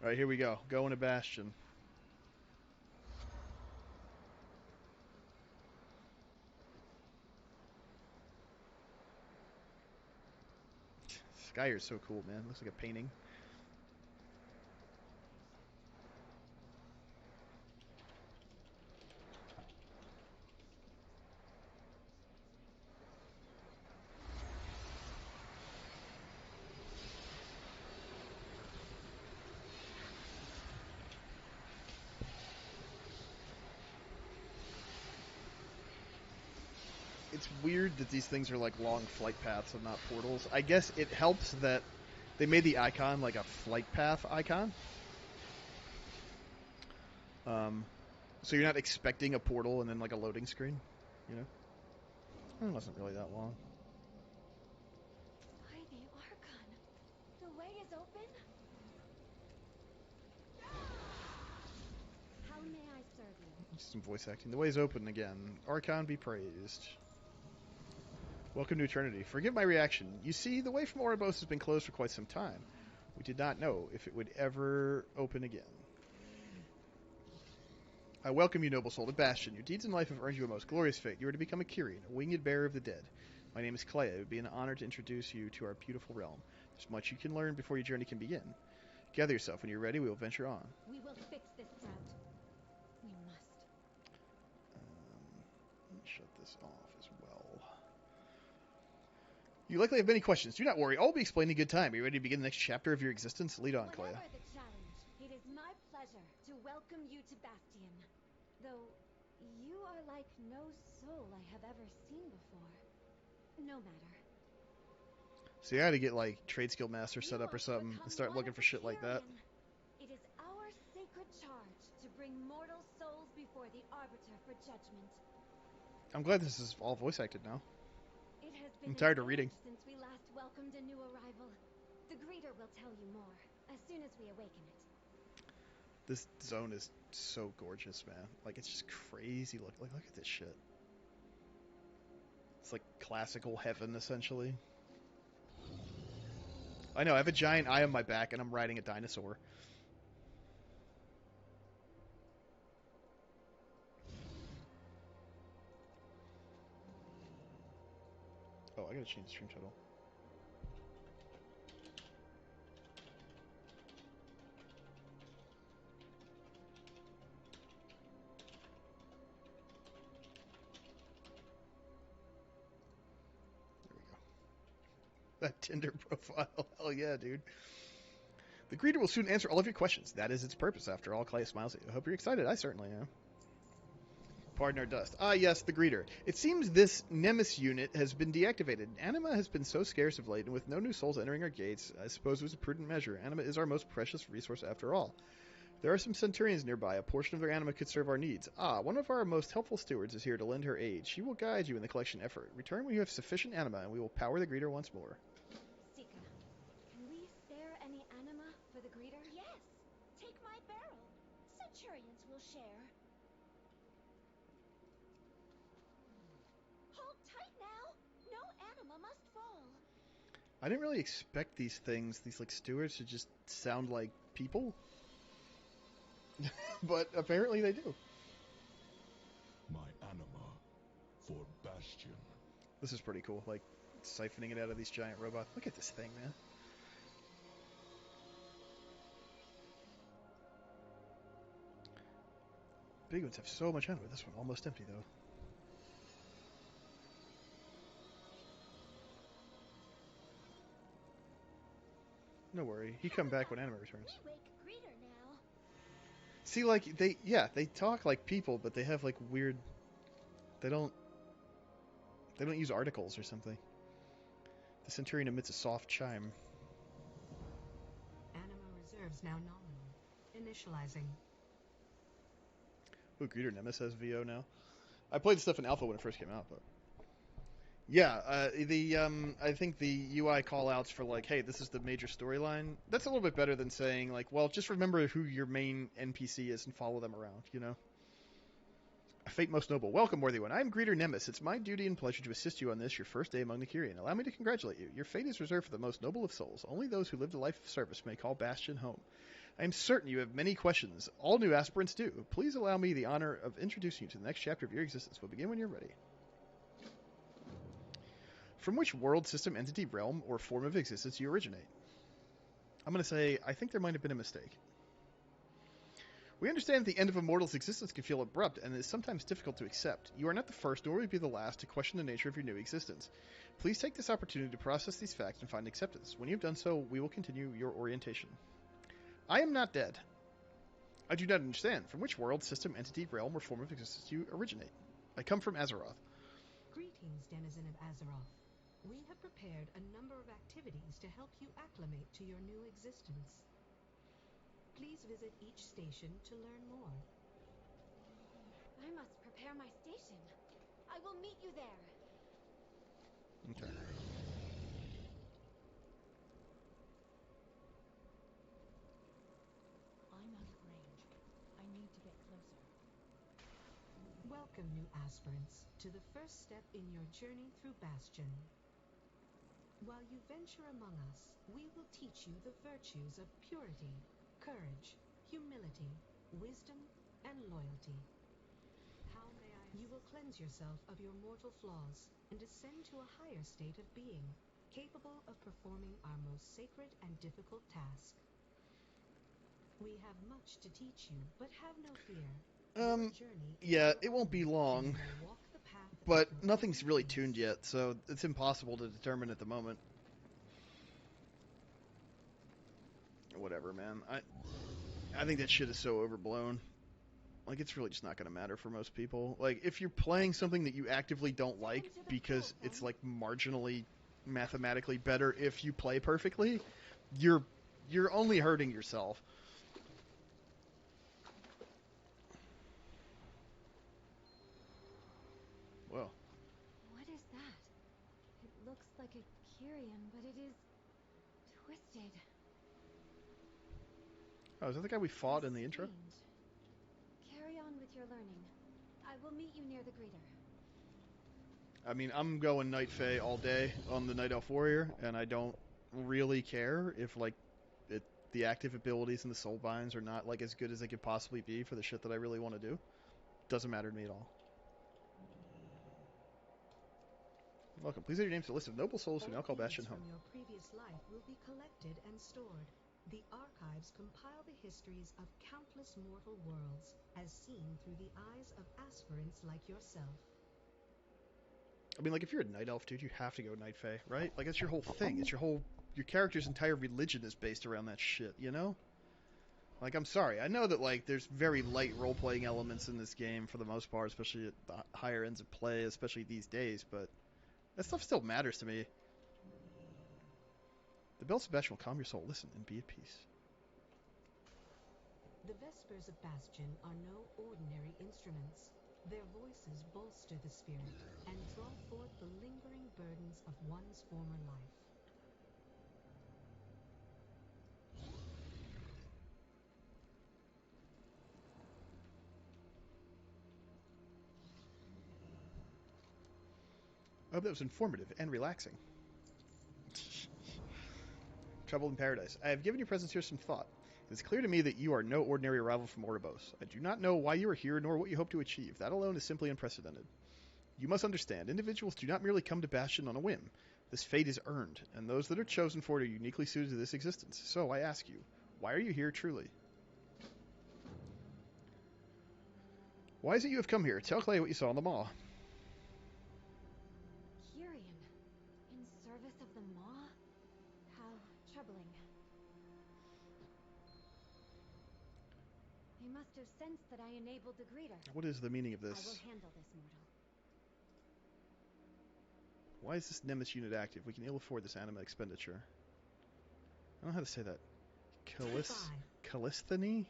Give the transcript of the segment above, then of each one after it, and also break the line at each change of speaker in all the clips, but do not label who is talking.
Alright, here we go. Going to Bastion. Sky here is so cool, man. Looks like a painting. It's weird that these things are like long flight paths and not portals. I guess it helps that they made the icon like a flight path icon. Um, so you're not expecting a portal and then like a loading screen, you know? It wasn't really that long.
By the Archon, the way is open? How may I serve you?
Just some voice acting. The way is open again. Archon be praised. Welcome to Eternity. Forgive my reaction. You see, the way from Oribos has been closed for quite some time. We did not know if it would ever open again. I welcome you, noble soul, to Bastion. Your deeds in life have earned you a most glorious fate. You are to become a Kyrian, a winged bearer of the dead. My name is Clea. It would be an honor to introduce you to our beautiful realm. There's much you can learn before your journey can begin. Gather yourself. When you're ready, we will venture on.
We will fix this drought. We must.
Let me shut this off as well. You likely have many questions. Do not worry. All will be explained in good time. Are you ready to begin the next chapter of your existence? Lead on, Clea.
Whatever the challenge, it is my pleasure to welcome you to Bastion. Though you are like no soul I have ever seen before. No matter.
So you had to get like trade skill master set
You
up or
are to
something
become
and start
one
looking
of
for
the
shit like that.
Kyrian. It is our sacred charge to bring mortal souls before the Arbiter for judgment.
I'm glad this is all voice acted now.
It has
I'm
been
tired
an
of reading.
age since we last welcomed a new arrival. The greeter will tell you more as soon as we awaken it.
This zone is so gorgeous, man. Like it's just crazy. Look at this shit. It's like classical heaven, essentially. I know. I have a giant eye on my back, and I'm riding a dinosaur. Oh, I gotta change the stream title. There we go. That Tinder profile. Hell yeah, dude. The greeter will soon answer all of your questions. That is its purpose, after all. Clay smiles at you. I hope you're excited. I certainly am. Pardon our dust. Ah, yes, the greeter. It seems this Nemesis unit has been deactivated. Anima has been so scarce of late, and with no new souls entering our gates, I suppose it was a prudent measure. Anima is our most precious resource after all. There are some Centurions nearby. A portion of their anima could serve our needs. Ah, one of our most helpful stewards is here to lend her aid. She will guide you in the collection effort. Return when you have sufficient anima, and we will power the greeter once more.
Sika, can we spare any anima for the greeter?
Yes! Take my barrel. Centurions will share. Hold tight now! No anima must fall.
I didn't really expect these things, these like stewards, to just sound like people. But apparently they do.
My anima for Bastion.
This is pretty cool, like siphoning it out of these giant robots. Look at this thing, man. Big ones have so much anima. This one almost empty though. No worry, he come back when anima returns.
We wake greeter now.
See, like they talk like people, but they have like weird. They don't use articles or something. The Centurion emits a soft chime.
Anima reserves now nominal. Initializing.
Ooh, Greeter Nemesis has VO now. I played stuff in alpha when it first came out, but yeah, I think the UI callouts for like, hey, this is the major storyline. That's a little bit better than saying like, well, just remember who your main NPC is and follow them around. You know. Fate most noble. Welcome, worthy one. I am Greeter Nemesis. It's my duty and pleasure to assist you on this, your first day among the Kyrian. Allow me to congratulate you. Your fate is reserved for the most noble of souls. Only those who lived a life of service may call Bastion home. I am certain you have many questions. All new aspirants do. Please allow me the honor of introducing you to the next chapter of your existence. We'll begin when you're ready. From which world, system, entity, realm, or form of existence do you originate? I'm going to say, I think there might have been a mistake. We understand that the end of a mortal's existence can feel abrupt and is sometimes difficult to accept. You are not the first, nor will you be the last, to question the nature of your new existence. Please take this opportunity to process these facts and find acceptance. When you have done so, we will continue your orientation. I am not dead. I do not understand. From which world, system, entity, realm, or form of existence do you originate? I come from Azeroth.
Greetings, denizen of Azeroth. We have prepared a number of activities to help you acclimate to your new existence. Please visit each station to learn more.
I must prepare my station. I will meet you there.
Okay.
I'm out of range. I need to get closer.
Welcome, new aspirants, to the first step in your journey through Bastion. While you venture among us, we will teach you the virtues of purity, courage, humility, wisdom, and loyalty. How may I? You will cleanse yourself of your mortal flaws and ascend to a higher state of being, capable of performing our most sacred and difficult task. We have much to teach you, but have no fear. Your journey is
Yeah,
your
it won't be
own,
long,
and you may walk the path at
but
your
nothing's
own
really
pace.
tuned yet, so it's impossible to determine at the moment. Whatever, man. I think that shit is so overblown. Like, it's really just not going to matter for most people. Like, if you're playing something that you actively don't like because it's, like, marginally mathematically better if you play perfectly, you're only hurting yourself. Whoa.
What is that? It looks like a Kyrian, but it is twisted.
Oh, is that the guy we fought in the intro?
Strange. Carry on with your learning. I will meet you near the greeter.
I mean, I'm going Night Fae all day on the Night Elf Warrior, and I don't really care if, like, the active abilities and the soul binds are not, like, as good as they could possibly be for the shit that I really want to do. Doesn't matter to me at all. Welcome. Please add your names to the list of noble souls who now call Bastion home.
From your previous life will be collected and stored. The archives compile the histories of countless mortal worlds, as seen through the eyes of aspirants like yourself.
I mean, like, if you're a Night Elf, dude, you have to go Night Fae, right? Like, that's your whole thing. It's your character's entire religion is based around that shit, you know? Like, I'm sorry. I know that, like, there's very light role-playing elements in this game for the most part, especially at the higher ends of play, especially these days, but that stuff still matters to me. The bells of Bastion will calm your soul. Listen and be at peace.
The Vespers of Bastion are no ordinary instruments. Their voices bolster the spirit and draw forth the lingering burdens of one's former life.
I hope that was informative and relaxing. Trouble in Paradise. I have given your presence here some thought. It is clear to me that you are no ordinary arrival from Oribos. I do not know why you are here nor what you hope to achieve. That alone is simply unprecedented. You must understand, individuals do not merely come to Bastion on a whim. This fate is earned, and those that are chosen for it are uniquely suited to this existence. So I ask you, why are you here truly? Why is it you have come here? Tell Clay what you saw in the mall.
Kyrian, in service of the Maw? How troubling. They must have sensed that I enabled the greeter.
What is the meaning of
I
this?
will handle this, mortal.
Why is this Nemesis unit active? We can ill afford this anima expenditure. I don't know how to say that. Callistheny?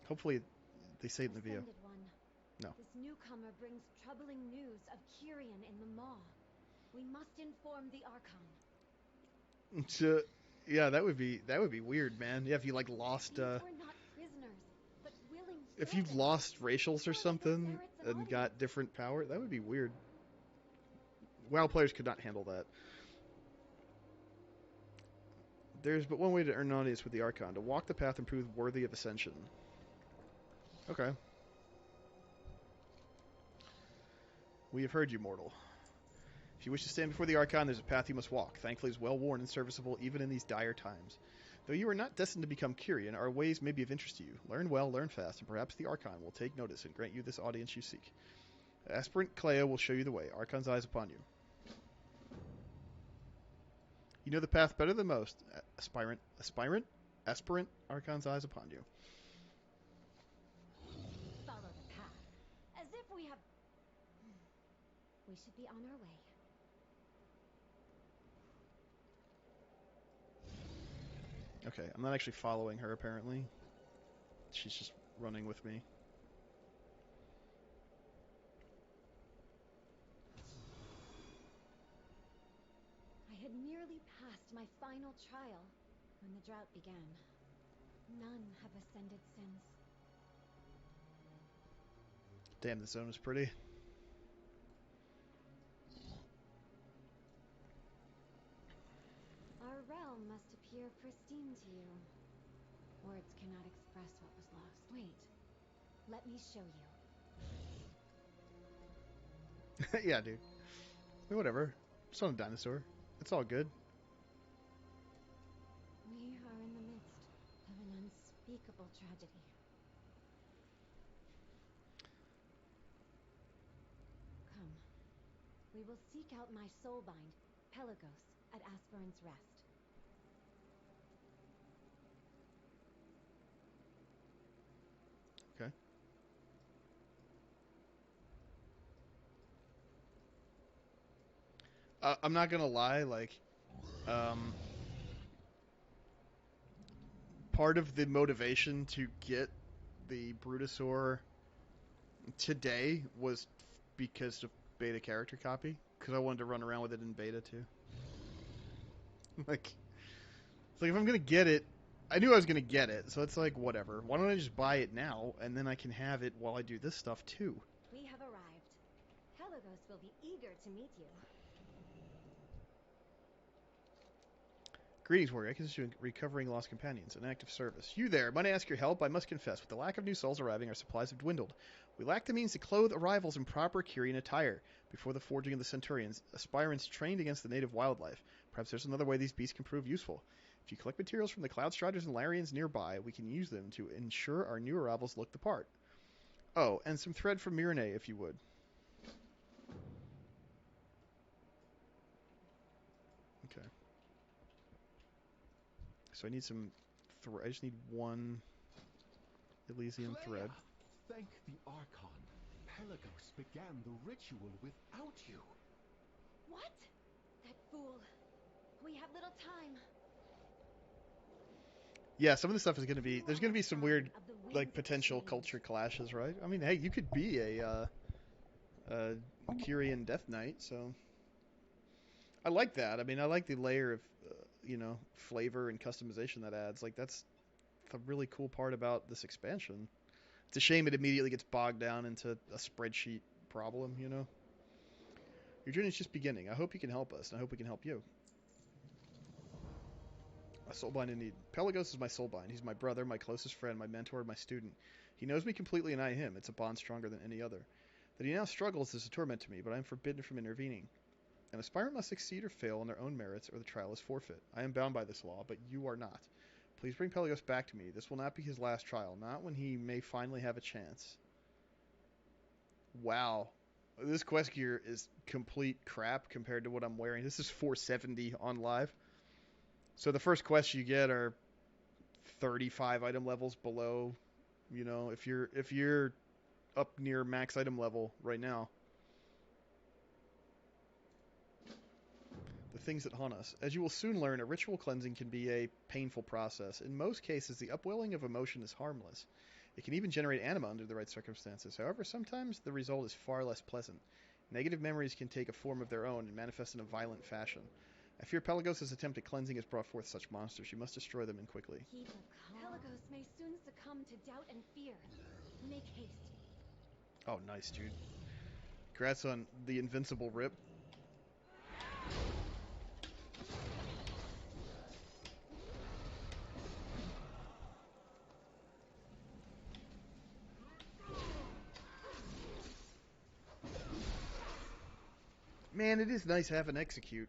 Hopefully they say it in the video.
Ascended one.
No.
This newcomer brings troubling news of Kyrian in the Maw. We must inform the Archon.
Yeah, that would be weird, man. Yeah, if you like lost
These were not prisoners, but willing
if you've
servants.
lost racials or
Surely their
something
merits an
and
audience.
got different power, that would be weird. WoW players could not handle that. There's but one way to earn an audience with the Archon, to walk the path and prove worthy of ascension. Okay. We have heard you, mortal. If you wish to stand before the Archon, there's a path you must walk. Thankfully, it's well-worn and serviceable even in these dire times. Though you are not destined to become Kyrian, our ways may be of interest to you. Learn well, learn fast, and perhaps the Archon will take notice and grant you this audience you seek. Aspirant Clea will show you the way. Archon's eyes upon you. You know the path better than most. Aspirant? Archon's eyes upon you.
Follow the path. As if we have... We should be on our way.
Okay, I'm not actually following her, apparently. She's just running with me.
I had nearly passed my final trial when the drought began. None have ascended since.
Damn, this zone is pretty.
Our realm must appear pristine to you. Words cannot express what was lost. Wait, let me show you.
Yeah, dude. I mean, whatever. It's not a dinosaur. It's all good.
We are in the midst of an unspeakable tragedy. Come. We will seek out my soulbind, Pelagos, at Aspirant's Rest.
Okay. I'm not gonna lie, like, part of the motivation to get the Brutosaur today was because of beta character copy, because I wanted to run around with it in beta too. Like, it's like if I'm gonna get it, I knew I was gonna get it, so it's like whatever. Why don't I just buy it now, and then I can have it while I do this stuff too?
We have arrived. Pelagos will be eager to meet you.
Greetings, warrior. I consist of recovering lost companions, an act of service. You there, might I ask your help? I must confess, with the lack of new souls arriving, our supplies have dwindled. We lack the means to clothe arrivals in proper Kyrian attire. Before the forging of the Centurions, aspirants trained against the native wildlife. Perhaps there's another way these beasts can prove useful. If you collect materials from the Cloud Striders and Larians nearby, we can use them to ensure our new arrivals look the part. Oh, and some thread from Myrne, if you would. Okay. So I need some... I just need one Elysian thread.
Thank the Archon. Pelagos began the ritual without you.
What? That fool. We have little time.
Yeah, some of the stuff is going to be... There's going to be some weird, like, potential culture clashes, right? I mean, hey, you could be a Kyrian Death Knight, so... I like that. I mean, I like the layer of, flavor and customization that adds. Like, that's the really cool part about this expansion. It's a shame it immediately gets bogged down into a spreadsheet problem, you know? Your journey's just beginning. I hope you can help us, and I hope we can help you. A soulbind in need. Pelagos is my soulbind. He's my brother, my closest friend, my mentor, my student. He knows me completely and I him. It's a bond stronger than any other. That he now struggles is a torment to me, but I am forbidden from intervening. An aspirant must succeed or fail on their own merits, or the trial is forfeit. I am bound by this law, but you are not. Please bring Pelagos back to me. This will not be his last trial, not when he may finally have a chance. Wow. This quest gear is complete crap compared to what I'm wearing. This is 470 on live. So the first quests you get are 35 item levels below, if you're up near max item level right now. The things that haunt us. As you will soon learn, a ritual cleansing can be a painful process. In most cases, the upwelling of emotion is harmless. It can even generate anima under the right circumstances. However, sometimes the result is far less pleasant. Negative memories can take a form of their own and manifest in a violent fashion. I fear Pelagos' attempt at cleansing has brought forth such monsters. You must destroy them and quickly.
Keep a calm. Pelagos may soon succumb to doubt and fear. Make haste.
Oh, nice, dude. Congrats on the invincible rip. Man, it is nice having execute.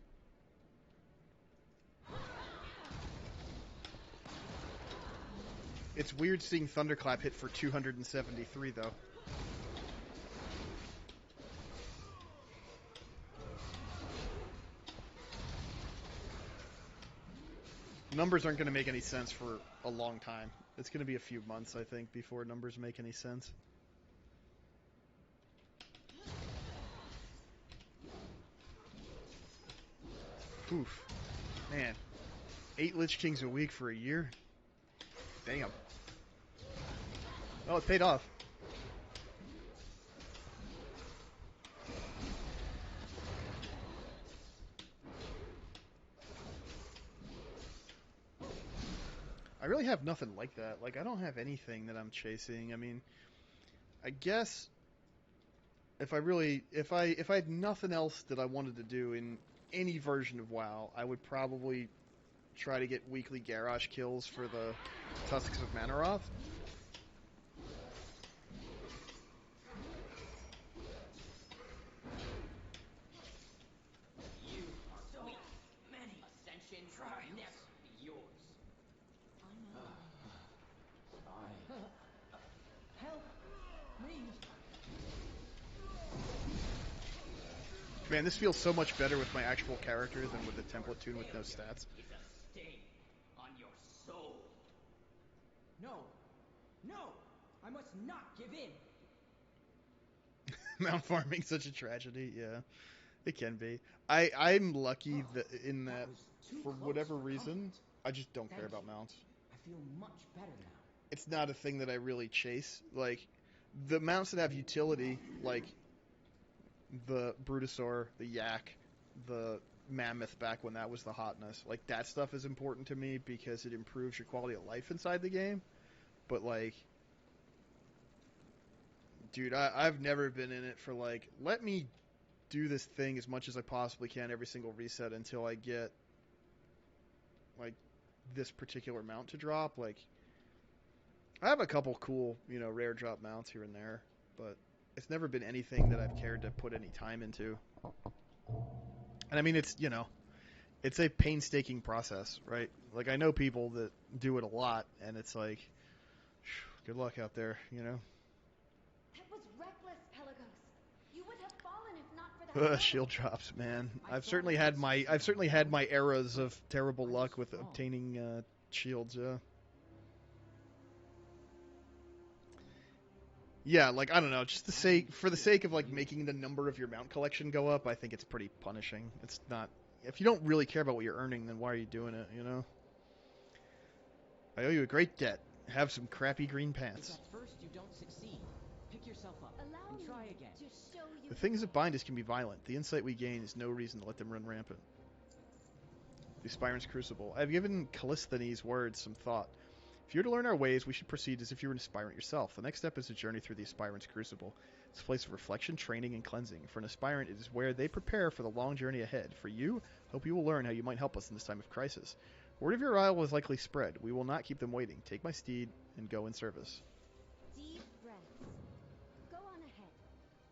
It's weird seeing Thunderclap hit for 273, though. Numbers aren't going to make any sense for a long time. It's going to be a few months, I think, before numbers make any sense. Oof. Man. 8 Lich Kings a week for a year? Damn. Oh, it paid off. I really have nothing like that. Like, I don't have anything that I'm chasing. I mean, I guess if I had nothing else that I wanted to do in any version of WoW, I would probably try to get weekly Garrosh kills for the Tusks of Manaroth.
You are so many ascensions will never be yours. Help me.
Man, this feels so much better with my actual character than with the template tune with no stats.
It's a stain on your soul. No, I must not give in.
Mount farming such a tragedy, yeah. It can be. I'm lucky in that for whatever reason, I just don't care about mounts.
I feel much better now.
It's not a thing that I really chase. Like, the mounts that have utility, like the Brutosaur, the Yak, the Mammoth back when that was the hotness, like, that stuff is important to me because it improves your quality of life inside the game. But, like, dude, I've never been in it for, like, let me do this thing as much as I possibly can every single reset until I get, like, this particular mount to drop. Like, I have a couple cool, rare drop mounts here and there, but it's never been anything that I've cared to put any time into. And I mean, it's a painstaking process, right? Like, I know people that do it a lot, and it's like, good luck out there,
That was reckless, Pelagos. You would have fallen if not for that.
Shield drops, man. I've certainly had my eras of terrible luck with obtaining shields. Yeah, like, I don't know, just for the sake of, like, making the number of your mount collection go up, I think it's pretty punishing. It's not, if you don't really care about what you're earning, then why are you doing it, I owe you a great debt. Have some crappy green pants.
If at first you don't succeed, pick yourself up
Allow
and try
me
again.
to show you
The things that bind us can be violent. The insight we gain is no reason to let them run rampant. The Aspirant's Crucible. I have given Callisthenes' words some thought. If you were to learn our ways, we should proceed as if you were an aspirant yourself. The next step is a journey through the Aspirant's Crucible. It's a place of reflection, training, and cleansing. For an aspirant, it is where they prepare for the long journey ahead. For you, hope you will learn how you might help us in this time of crisis. Word of your arrival is likely spread. We will not keep them waiting. Take my steed and go in service.
deep breaths. Go on ahead.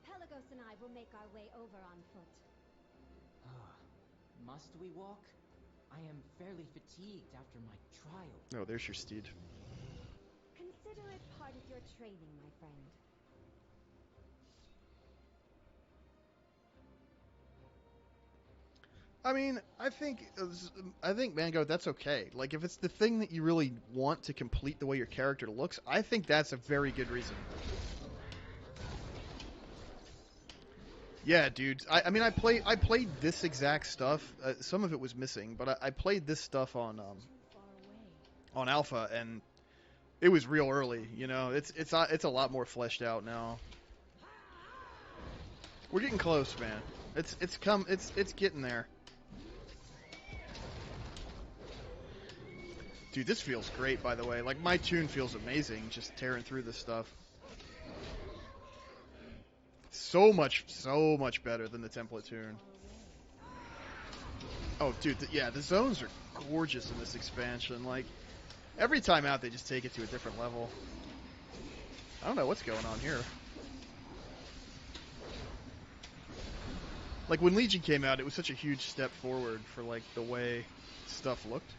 Pelagos and I will make our way over on foot.
Must we walk? I am fairly fatigued after my trial.
Oh, there's your steed.
Consider it part of your training, my friend.
I mean, I think, Mango, that's okay. Like, if it's the thing that you really want to complete the way your character looks, I think that's a very good reason. Yeah, dude. I mean, I played this exact stuff. Some of it was missing, but I played this stuff on Alpha, and it was real early. It's a lot more fleshed out now. We're getting close, man. It's getting there. Dude, this feels great, by the way. Like, my tune feels amazing, just tearing through this stuff. So much better than the template tune. Oh, dude, the zones are gorgeous in this expansion. Like, every time out, they just take it to a different level. I don't know what's going on here. Like, when Legion came out, it was such a huge step forward for, like, the way stuff looked.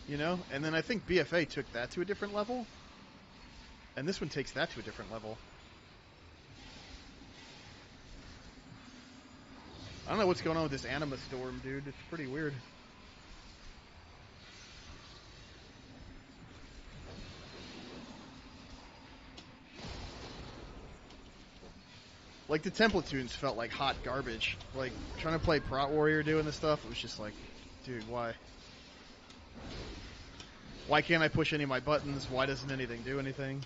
You know? And then I think BFA took that to a different level. And this one takes that to a different level. I don't know what's going on with this anima storm, dude. It's pretty weird. Like, the template tunes felt like hot garbage. Like, trying to play Prot Warrior doing this stuff, it was just like, dude, why? Why can't I push any of my buttons? Why doesn't anything do anything?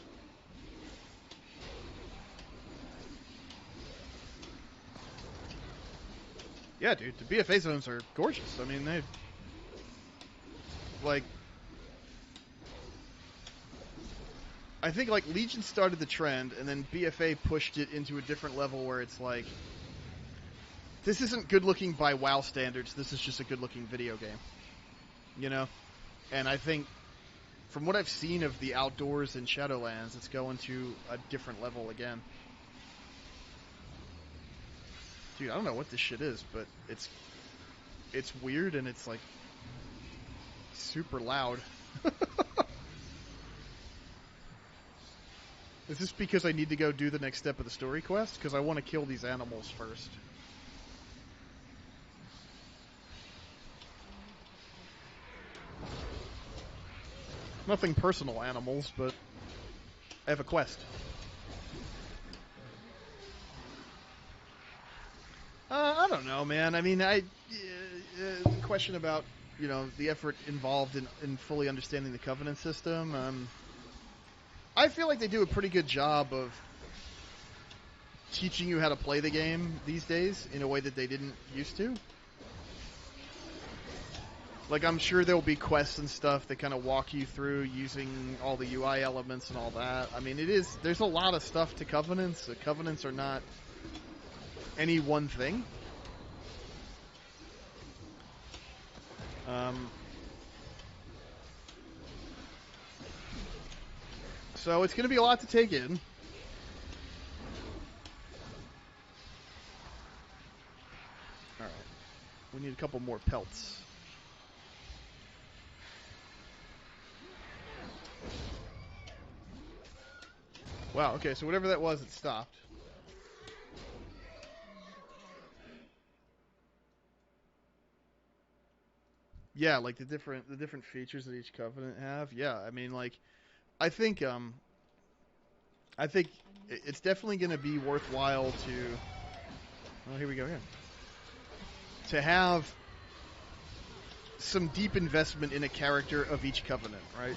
Yeah, dude, the BFA zones are gorgeous. I mean, they... Like... I think, like, Legion started the trend, and then BFA pushed it into a different level where it's like... This isn't good-looking by WoW standards, this is just a good-looking video game. You know? And I think, from what I've seen of the outdoors in Shadowlands, it's going to a different level again. Dude, I don't know what this shit is, but it's weird and it's, like, super loud. Is this because I need to go do the next step of the story quest? Because I want to kill these animals first. Nothing personal animals, but I have a quest. I don't know, man. I mean, the question about, you know, the effort involved in fully understanding the Covenant system, I feel like they do a pretty good job of teaching you how to play the game these days in a way that they didn't used to. Like, I'm sure there'll be quests and stuff that kind of walk you through using all the UI elements and all that. I mean, there's a lot of stuff to Covenants. The Covenants are not any one thing. So it's going to be a lot to take in. Alright. We need a couple more pelts. Wow, okay, so whatever that was, it stopped. Yeah, like the different features that each Covenant have. Yeah, I mean, like, I think it's definitely going to be worthwhile to... Oh, here we go again. To have some deep investment in a character of each Covenant, right?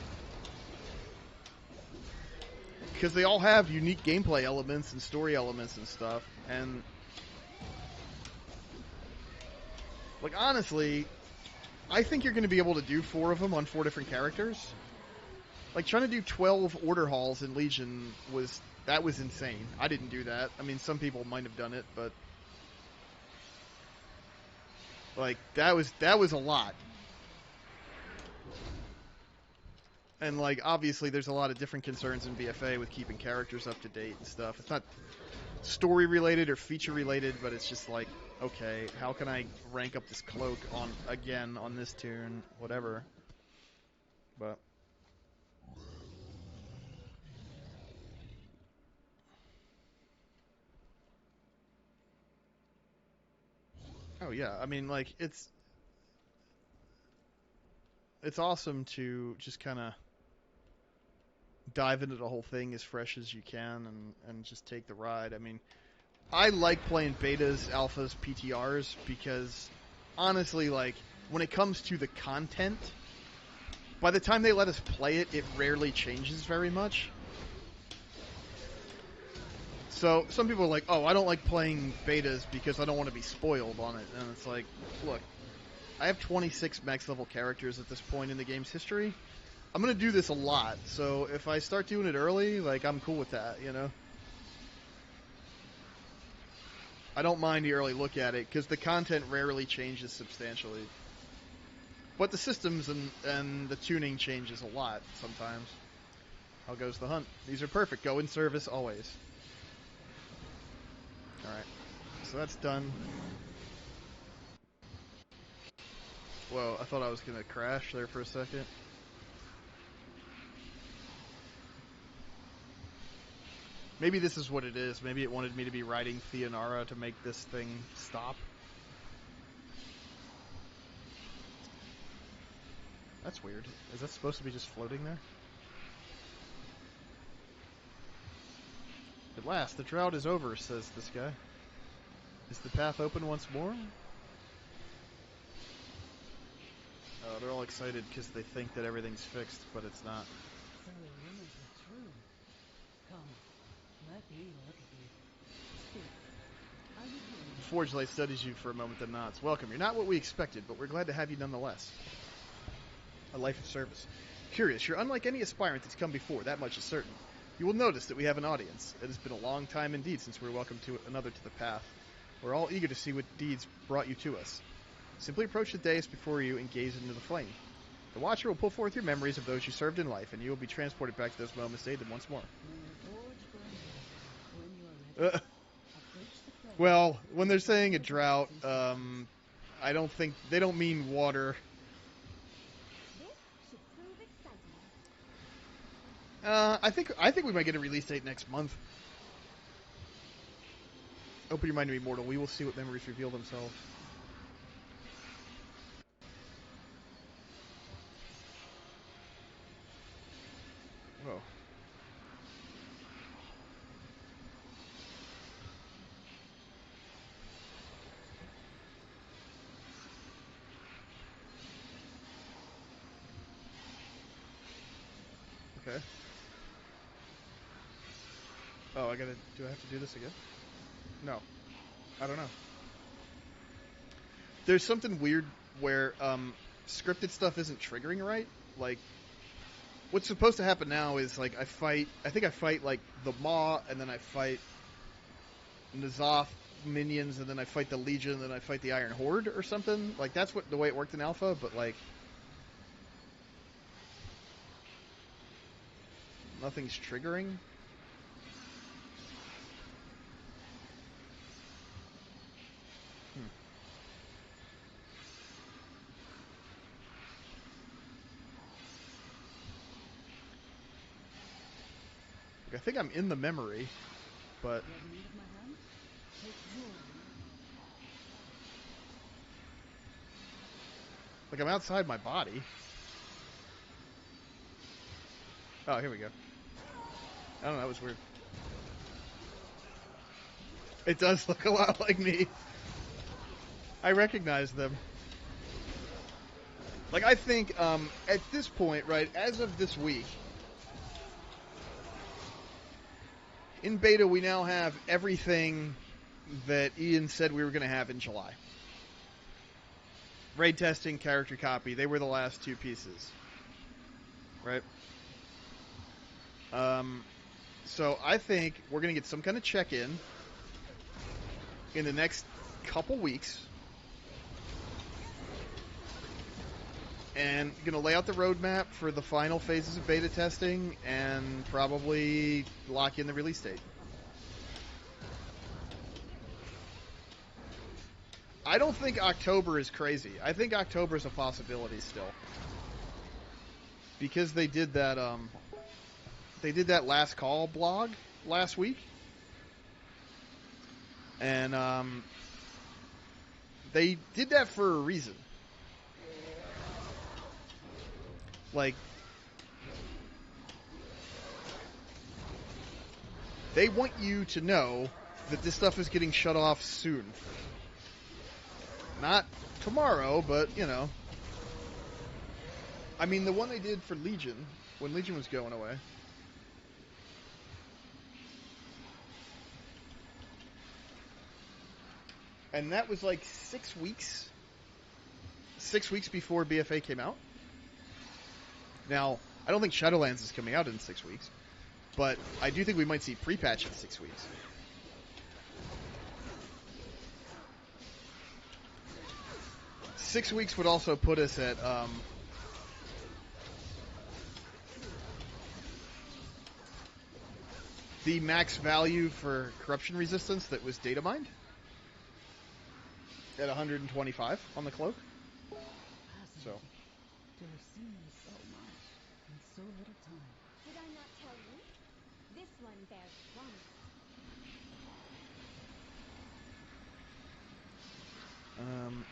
Because they all have unique gameplay elements and story elements and stuff. And, like, honestly, I think you're going to be able to do 4 of them on 4 different characters. Like, trying to do 12 order halls in Legion was insane. I didn't do that. I mean, some people might have done it, but like, that was a lot. And, like, obviously there's a lot of different concerns in BFA with keeping characters up to date and stuff. It's not story related or feature related, but it's just like, okay, how can I rank up this cloak on this tune, whatever. But oh yeah, I mean, like, it's awesome to just kind of dive into the whole thing as fresh as you can and just take the ride. I mean, I like playing betas, alphas, PTRs because honestly, like, when it comes to the content, by the time they let us play it, it rarely changes very much. So some people are like, oh, I don't like playing betas because I don't want to be spoiled on it. And it's like, look, I have 26 max level characters at this point in the game's history. I'm going to do this a lot, so if I start doing it early, like, I'm cool with that, you know? I don't mind the early look at it, because the content rarely changes substantially. But the systems and the tuning changes a lot sometimes. How goes the hunt? These are perfect. Go in service always. Alright. so that's done. Whoa, I thought I was going to crash there for a second. Maybe this is what it is. Maybe it wanted me to be riding Theonara to make this thing stop. That's weird. Is that supposed to be just floating there? At last, the drought is over, says this guy. Is the path open once more? They're all excited because they think that everything's fixed, but it's not.
So the rumors were true. Come, let me look at you. Speak. How you doing?
Forge Light studies you for a moment, then nods. Welcome. You're not what we expected, but we're glad to have you nonetheless. A life of service. Curious, you're unlike any aspirant that's come before, that much is certain. You will notice that we have an audience. It has been a long time indeed since we were welcomed to another to the path. We're all eager to see what deeds brought you to us. Simply approach the dais before you and gaze into the flame. The Watcher will pull forth your memories of those you served in life, and you will be transported back to those moments, aided once more. Well, when they're saying a drought, I don't think they don't mean water.
This should prove exciting.
I think we might get a release date next month. Open your mind to be mortal. We will see what memories reveal themselves. Whoa. Okay. Oh, do I have to do this again? No. I don't know. There's something weird where scripted stuff isn't triggering right. Like, what's supposed to happen now is, like, I think I fight, like, the Maw, and then I fight N'Zoth minions, and then I fight the Legion, and then I fight the Iron Horde or something. Like, that's the way it worked in Alpha, but, like, nothing's triggering. I think I'm in the memory, but... Like, I'm outside my body. Oh, here we go. I don't know, that was weird. It does look a lot like me. I recognize them. Like, I think, at this point, right, as of this week, in beta, we now have everything that Ian said we were going to have in July. Raid testing, character copy, they were the last two pieces. Right? So I think we're going to get some kind of check-in in the next couple weeks. And going to lay out the roadmap for the final phases of beta testing and probably lock in the release date. I don't think October is crazy. I think October is a possibility still. Because they did that last call blog last week. And they did that for a reason. Like, they want you to know that this stuff is getting shut off soon. Not tomorrow, but, you know. I mean, the one they did for Legion, when Legion was going away. And that was like 6 weeks. 6 weeks before BFA came out. Now, I don't think Shadowlands is coming out in 6 weeks. But I do think we might see pre-patch in 6 weeks. Six weeks would also put us at the max value for corruption resistance that was data mined. at 125 on the cloak. So,
Fascinating. To have seen so much in so little time.
Did I not tell you? This one bears promise.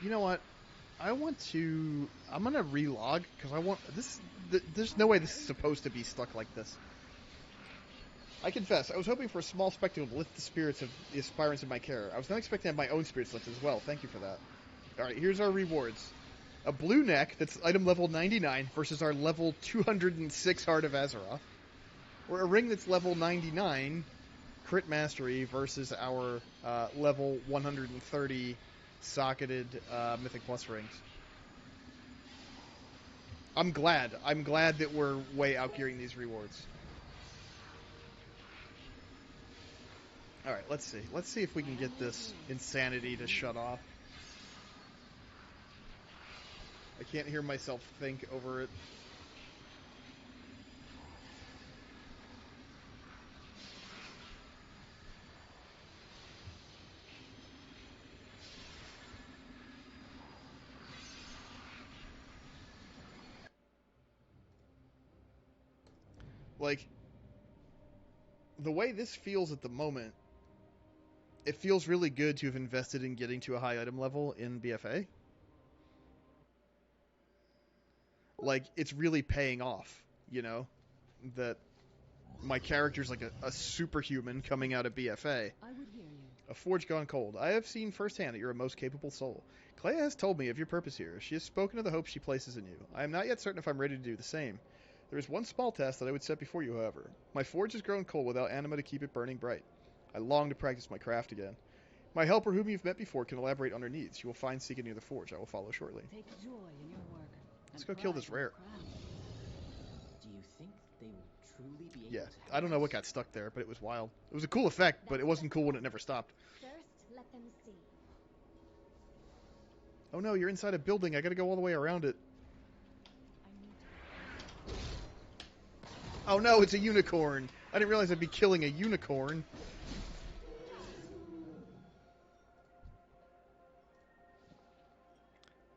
you know what? I'm gonna relog because I want this. There's no way this is supposed to be stuck like this. I confess, I was hoping for a small spectacle to lift the spirits of the aspirants in my care. I was not expecting to have my own spirits lifted as well. Thank you for that. Alright, here's our rewards. A blue neck that's item level 99 versus our level 206 Heart of Azeroth. Or a ring that's level 99 Crit Mastery versus our level 130 socketed Mythic Plus rings. I'm glad that we're way outgearing these rewards. Alright, let's see. Let's see if we can get this insanity to shut off. I can't hear myself think over it. Like, the way this feels at the moment, it feels really good to have invested in getting to a high item level in BFA. Like, it's really paying off, you know? That my character's like a superhuman coming out of BFA.
I would hear you.
A forge gone cold. I have seen firsthand that you're a most capable soul. Clea has told me of your purpose here. She has spoken of the hope she places in you. I am not yet certain if I'm ready to do the same. There is one small test that I would set before you, however. My forge has grown cold without anima to keep it burning bright. I long to practice my craft again. My helper, whom you've met before, can elaborate on her needs. You will find Seeker near the forge. I will follow shortly.
Take joy in your work.
Let's
and
go kill
pride
this
in your
rare.
craft.
Do you think they will truly be able
Yeah,
to
I don't know
help
what got stuck there, but it was wild. It was a cool effect, but it wasn't cool when it never stopped.
First, let them see.
Oh no, you're inside a building. I gotta go all the way around it.
I need to.
Oh no, it's a unicorn. I didn't realize I'd be killing a unicorn.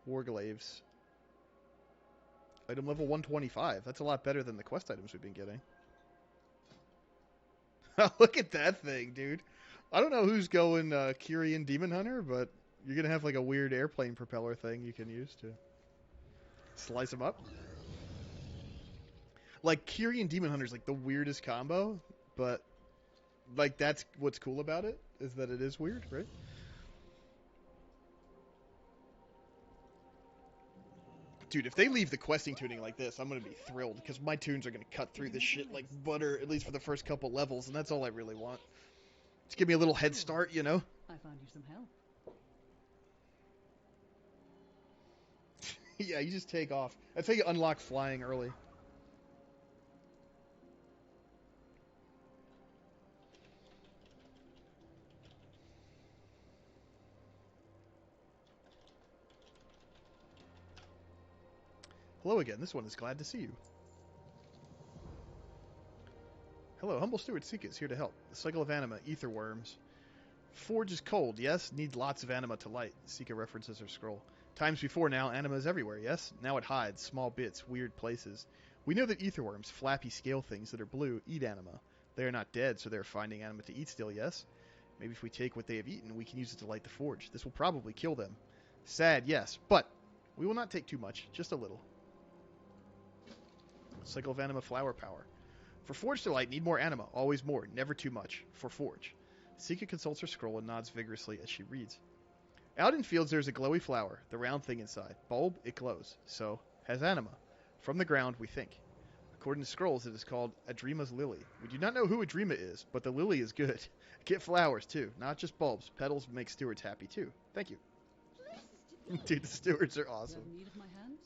Warglaves. Item level 125. That's a lot better than the quest items we've been getting. Look at that thing, dude. I don't know who's going Kyrian Demon Hunter, but you're going to have like a weird airplane propeller thing you can use to slice them up. Like, Kyrian Demon Hunter is like the weirdest combo, but like that's what's cool about it, is that it is weird, right? Dude, if they leave the questing tuning like this, I'm going to be thrilled, because my tunes are going to cut through this shit like butter, at least for the first couple levels, and that's all I really want. Just give me a little head start, you know?
I found you some help.
Yeah, you just take off. That's how you unlock flying early. Hello again, this one is glad to see you. Hello, humble steward Sika is here to help. The cycle of anima, ether worms. Forge is cold, yes? Need lots of anima to light. Sika references her scroll. Times before now, anima is everywhere, yes? Now it hides, small bits, weird places. We know that ether worms, flappy scale things that are blue, eat anima. They are not dead, so they are finding anima to eat still, yes? Maybe if we take what they have eaten, we can use it to light the forge. This will probably kill them. Sad, yes, but we will not take too much, just a little. Cycle of anima flower power. For Forge to light, need more anima. Always more. Never too much. For Forge. Sika consults her scroll and nods vigorously as she reads. Out in fields there is a glowy flower, the round thing inside. Bulb, it glows. So, has anima. From the ground, we think. According to scrolls, it is called Adrima's lily. We do not know who Adrima is, but the lily is good. Get flowers, too. Not just bulbs. Petals make stewards happy, too. Thank you. Dude, the stewards are awesome.
You have need of my hands?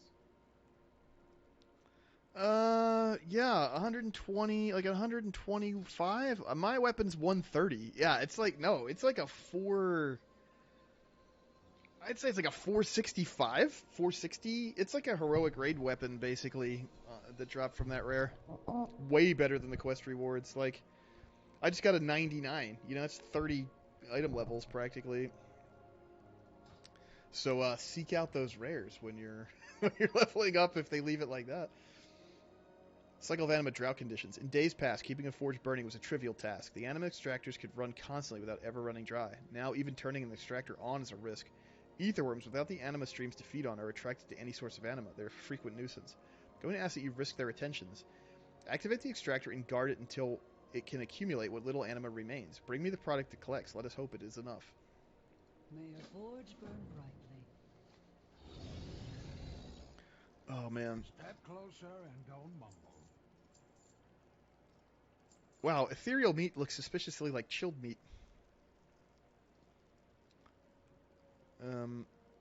Yeah, 120, like 125. My weapon's 130. Yeah, it's like, no, it's like a 4... I'd say it's like a 465, 460. It's like a heroic raid weapon, basically, that dropped from that rare. Way better than the quest rewards. Like, I just got a 99. You know, that's 30 item levels, practically. So seek out those rares when you're when you're leveling up if they leave it like that. Cycle of Anima drought conditions. In days past, keeping a forge burning was a trivial task. The anima extractors could run constantly without ever running dry. Now, even turning an extractor on is a risk. Etherworms, without the anima streams to feed on, are attracted to any source of anima. They're a frequent nuisance. I'm going to ask that you risk their attentions. Activate the extractor and guard it until it can accumulate what little anima remains. Bring me the product it collects. Let us hope it is enough.
May your forge burn brightly.
Oh, man.
Step closer and don't mumble.
Wow, ethereal meat looks suspiciously like chilled meat.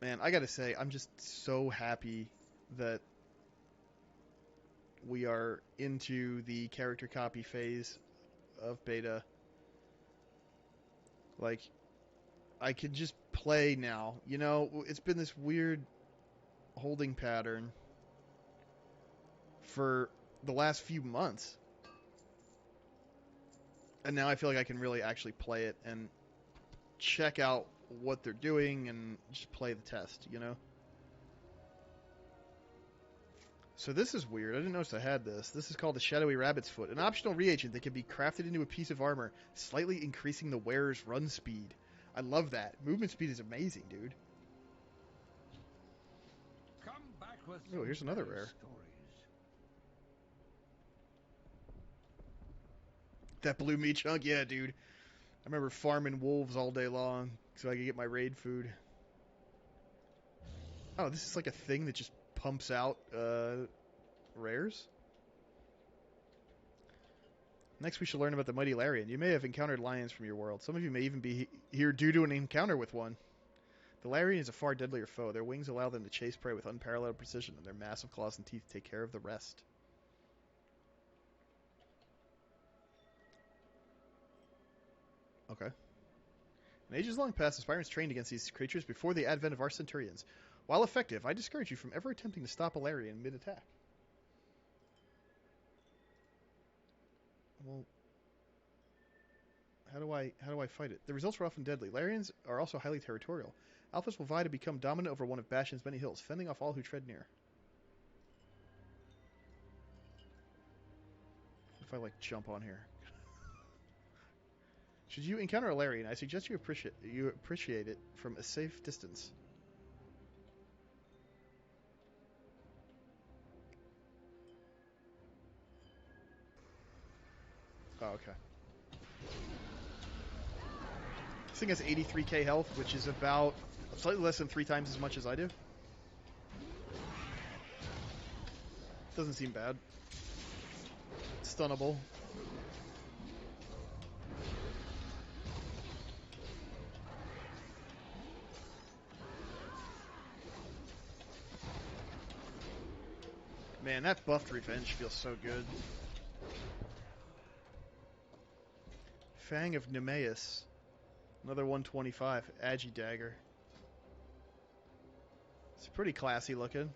Man, I gotta say, I'm just so happy that we are into the character copy phase of beta. Like, I could just play now. You know, it's been this weird holding pattern for the last few months. And now I feel like I can really actually play it and check out what they're doing and just play the test, you know? So this is weird. I didn't notice I had this. This is called the Shadowy Rabbit's Foot, an optional reagent that can be crafted into a piece of armor, slightly increasing the wearer's run speed. I love that. Movement speed is amazing, dude.
Come back with
Oh, here's another
better
rare.
stories.
That blue meat chunk? Yeah, dude. I remember farming wolves all day long so I could get my raid food. Oh, this is like a thing that just pumps out rares? Next, we shall learn about the mighty Larian. You may have encountered lions from your world. Some of you may even be here due to an encounter with one. The Larian is a far deadlier foe. Their wings allow them to chase prey with unparalleled precision, and their massive claws and teeth take care of the rest. Okay. In ages long past, the Spartans trained against these creatures before the advent of our centurions. While effective, I discourage you from ever attempting to stop a Larian mid-attack. Well, how do I fight it? The results are often deadly. Larians are also highly territorial. Alphas will vie to become dominant over one of Bastion's many hills, fending off all who tread near. If I like jump on here. Should you encounter a Larian, I suggest you appreciate it from a safe distance. Oh, okay. This thing has 83k health, which is about slightly less than 3 times as much as I do. Doesn't seem bad. Stunnable. Man, that buffed revenge feels so good. Fang of Nemeus. Another 125. Agi Dagger. It's pretty classy looking.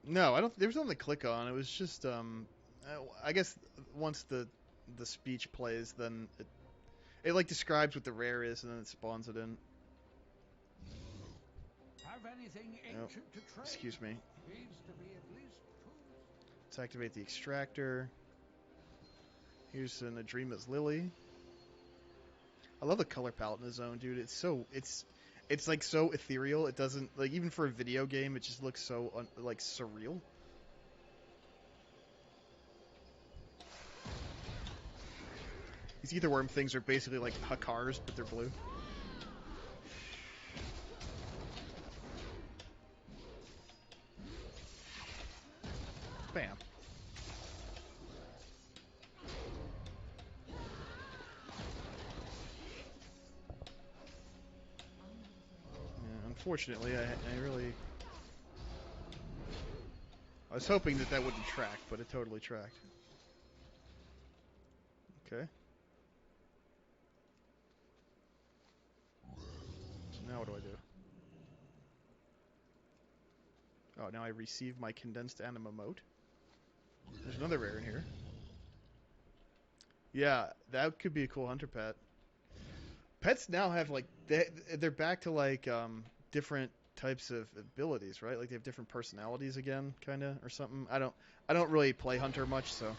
No, I don't. There was nothing to click on. It was just, I guess once the speech plays, then it like describes what the rare is, and then it spawns it in.
Have anything ancient to trade?
Excuse me.
Needs to be at least 2.
Let's activate the extractor. Here's an Adrima's Lily. I love the color palette in the zone, dude. It's like so ethereal. It doesn't like even for a video game. It just looks so like surreal. These etherworm things are basically like Hakars, but they're blue. Bam. Yeah, unfortunately, I was hoping that wouldn't track, but it totally tracked. Okay. Now what do I do? Oh, now I receive my condensed anima mote. There's another rare in here. Yeah, that could be a cool hunter pet. Pets now have like they're back to like different types of abilities, right? Like they have different personalities again, kind of, or something. I don't really play hunter much, so.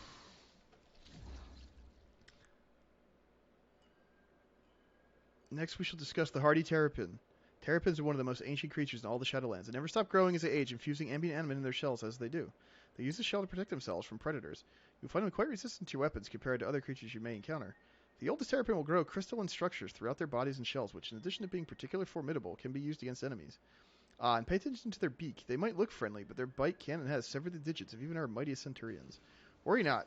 Next, we shall discuss the hardy terrapin. Terrapins are one of the most ancient creatures in all the Shadowlands. They never stop growing as they age, infusing ambient animate in their shells as they do. They use the shell to protect themselves from predators. You'll find them quite resistant to your weapons compared to other creatures you may encounter. The oldest terrapin will grow crystalline structures throughout their bodies and shells, which, in addition to being particularly formidable, can be used against enemies. And pay attention to their beak. They might look friendly, but their bite can and has severed the digits of even our mightiest centurions. Worry not.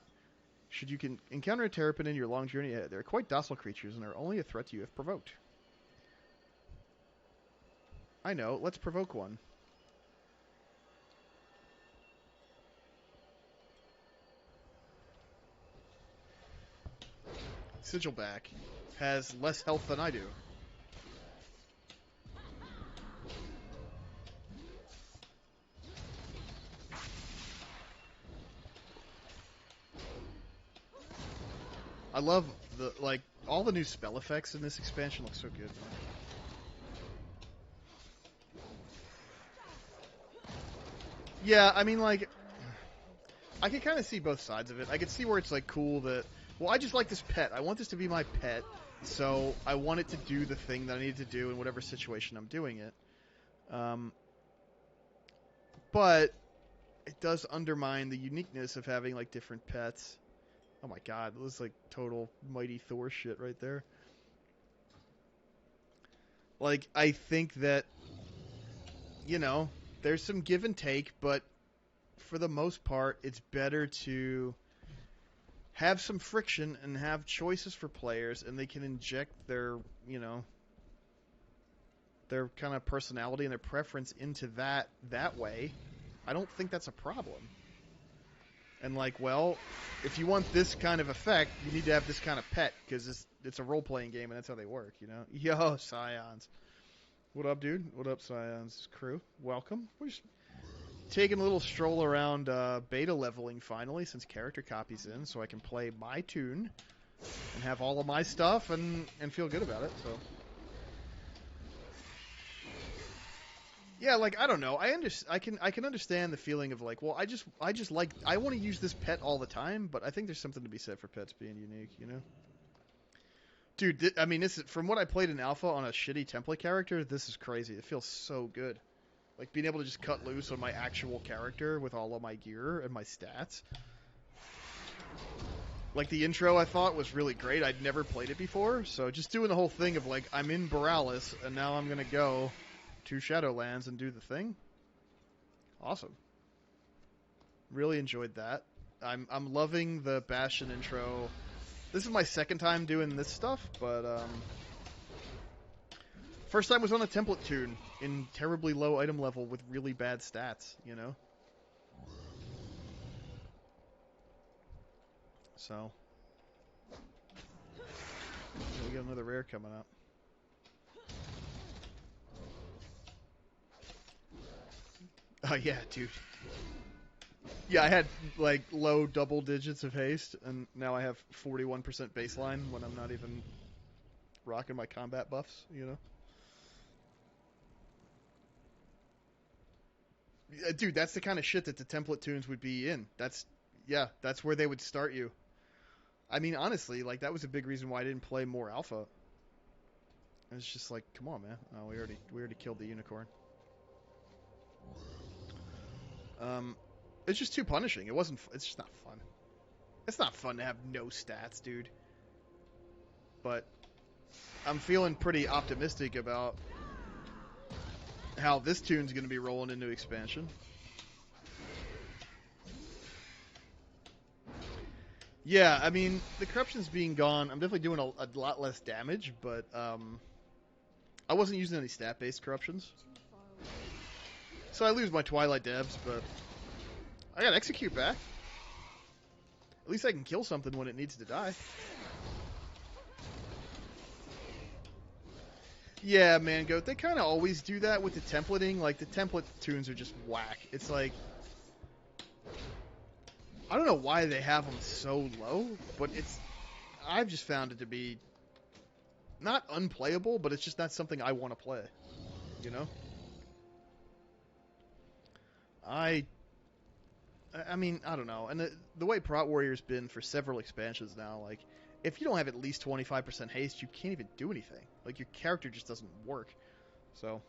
Should you encounter a terrapin in your long journey ahead, they're quite docile creatures and are only a threat to you if provoked. I know. Let's provoke one. Sigilback has less health than I do. I love all the new spell effects in this expansion look so good. Yeah, I mean, like, I can kind of see both sides of it. I can see where it's like cool that, well, I just like this pet. I want this to be my pet, so I want it to do the thing that I need to do in whatever situation I'm doing it. But it does undermine the uniqueness of having like different pets. Oh my god, this is like total mighty Thor shit right there. Like, I think that, you know, there's some give and take, but for the most part, it's better to have some friction and have choices for players, and they can inject their, you know, their kind of personality and their preference into that way. I don't think that's a problem. And like, well, if you want this kind of effect, you need to have this kind of pet, because it's a role-playing game, and that's how they work, you know? Yo, Scions. What up, dude? What up, Scions crew? Welcome. We're just taking a little stroll around beta leveling finally, since character copy's in, so I can play my tune and have all of my stuff and feel good about it. So yeah, like, I don't know. I can understand the feeling of like, well, I just like, I want to use this pet all the time, but I think there's something to be said for pets being unique, you know? Dude, I mean, this is, from what I played in Alpha on a shitty template character, this is crazy. It feels so good. Like, being able to just cut loose on my actual character with all of my gear and my stats. Like, the intro, I thought, was really great. I'd never played it before, so just doing the whole thing of, like, I'm in Borealis, and now I'm gonna go to Shadowlands and do the thing. Awesome. Really enjoyed that. I'm loving the Bastion intro. This is my second time doing this stuff, but first time was on a template tune in terribly low item level with really bad stats, you know? So we got another rare coming up. Oh yeah, dude. Yeah, I had like low double digits of haste, and now I have 41% baseline when I'm not even rocking my combat buffs, you know? Yeah, dude, that's the kind of shit that the template tunes would be in. That's where they would start you. I mean, honestly, like, that was a big reason why I didn't play more Alpha. It's just like, come on, man. Oh, we already killed the unicorn. It's just too punishing. It's just not fun. It's not fun to have no stats, dude. But I'm feeling pretty optimistic about how this tune's going to be rolling into expansion. Yeah, I mean, the corruption's being gone. I'm definitely doing a lot less damage, but I wasn't using any stat-based corruptions. So I lose my Twilight Debs, but I got Execute back. At least I can kill something when it needs to die. Yeah, man, Goat, they kind of always do that with the templating. Like, the template tunes are just whack. It's like, I don't know why they have them so low, but I've just found it to be not unplayable, but it's just not something I want to play. You know? I mean, I don't know. And the way Prot Warrior's been for several expansions now, like, if you don't have at least 25% haste, you can't even do anything. Like, your character just doesn't work. So,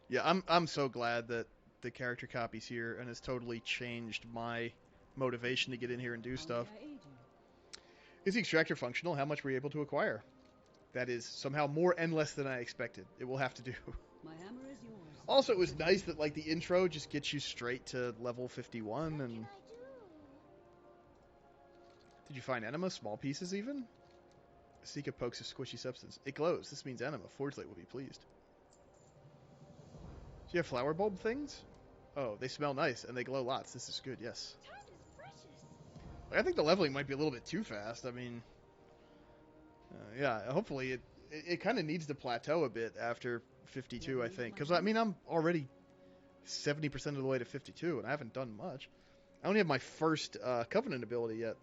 yeah, I'm so glad that the character copy's here and has totally changed my motivation to get in here and do stuff. Is the extractor functional? How much were you able to acquire? That is somehow more and less than I expected. It will have to do.
My hammer is yours.
Also, it was nice that, like, the intro just gets you straight to level 51, and... Did you find enema? Small pieces, even? Sika pokes a squishy substance. It glows. This means enema. Forge Light will be pleased. Do you have flower bulb things? Oh, they smell nice, and they glow lots. This is good, yes.
Time is precious.
I think the leveling might be a little bit too fast. I mean... yeah, hopefully it kind of needs to plateau a bit after 52, I think. Because, I mean, I'm already 70% of the way to 52, and I haven't done much. I only have my first Covenant ability yet.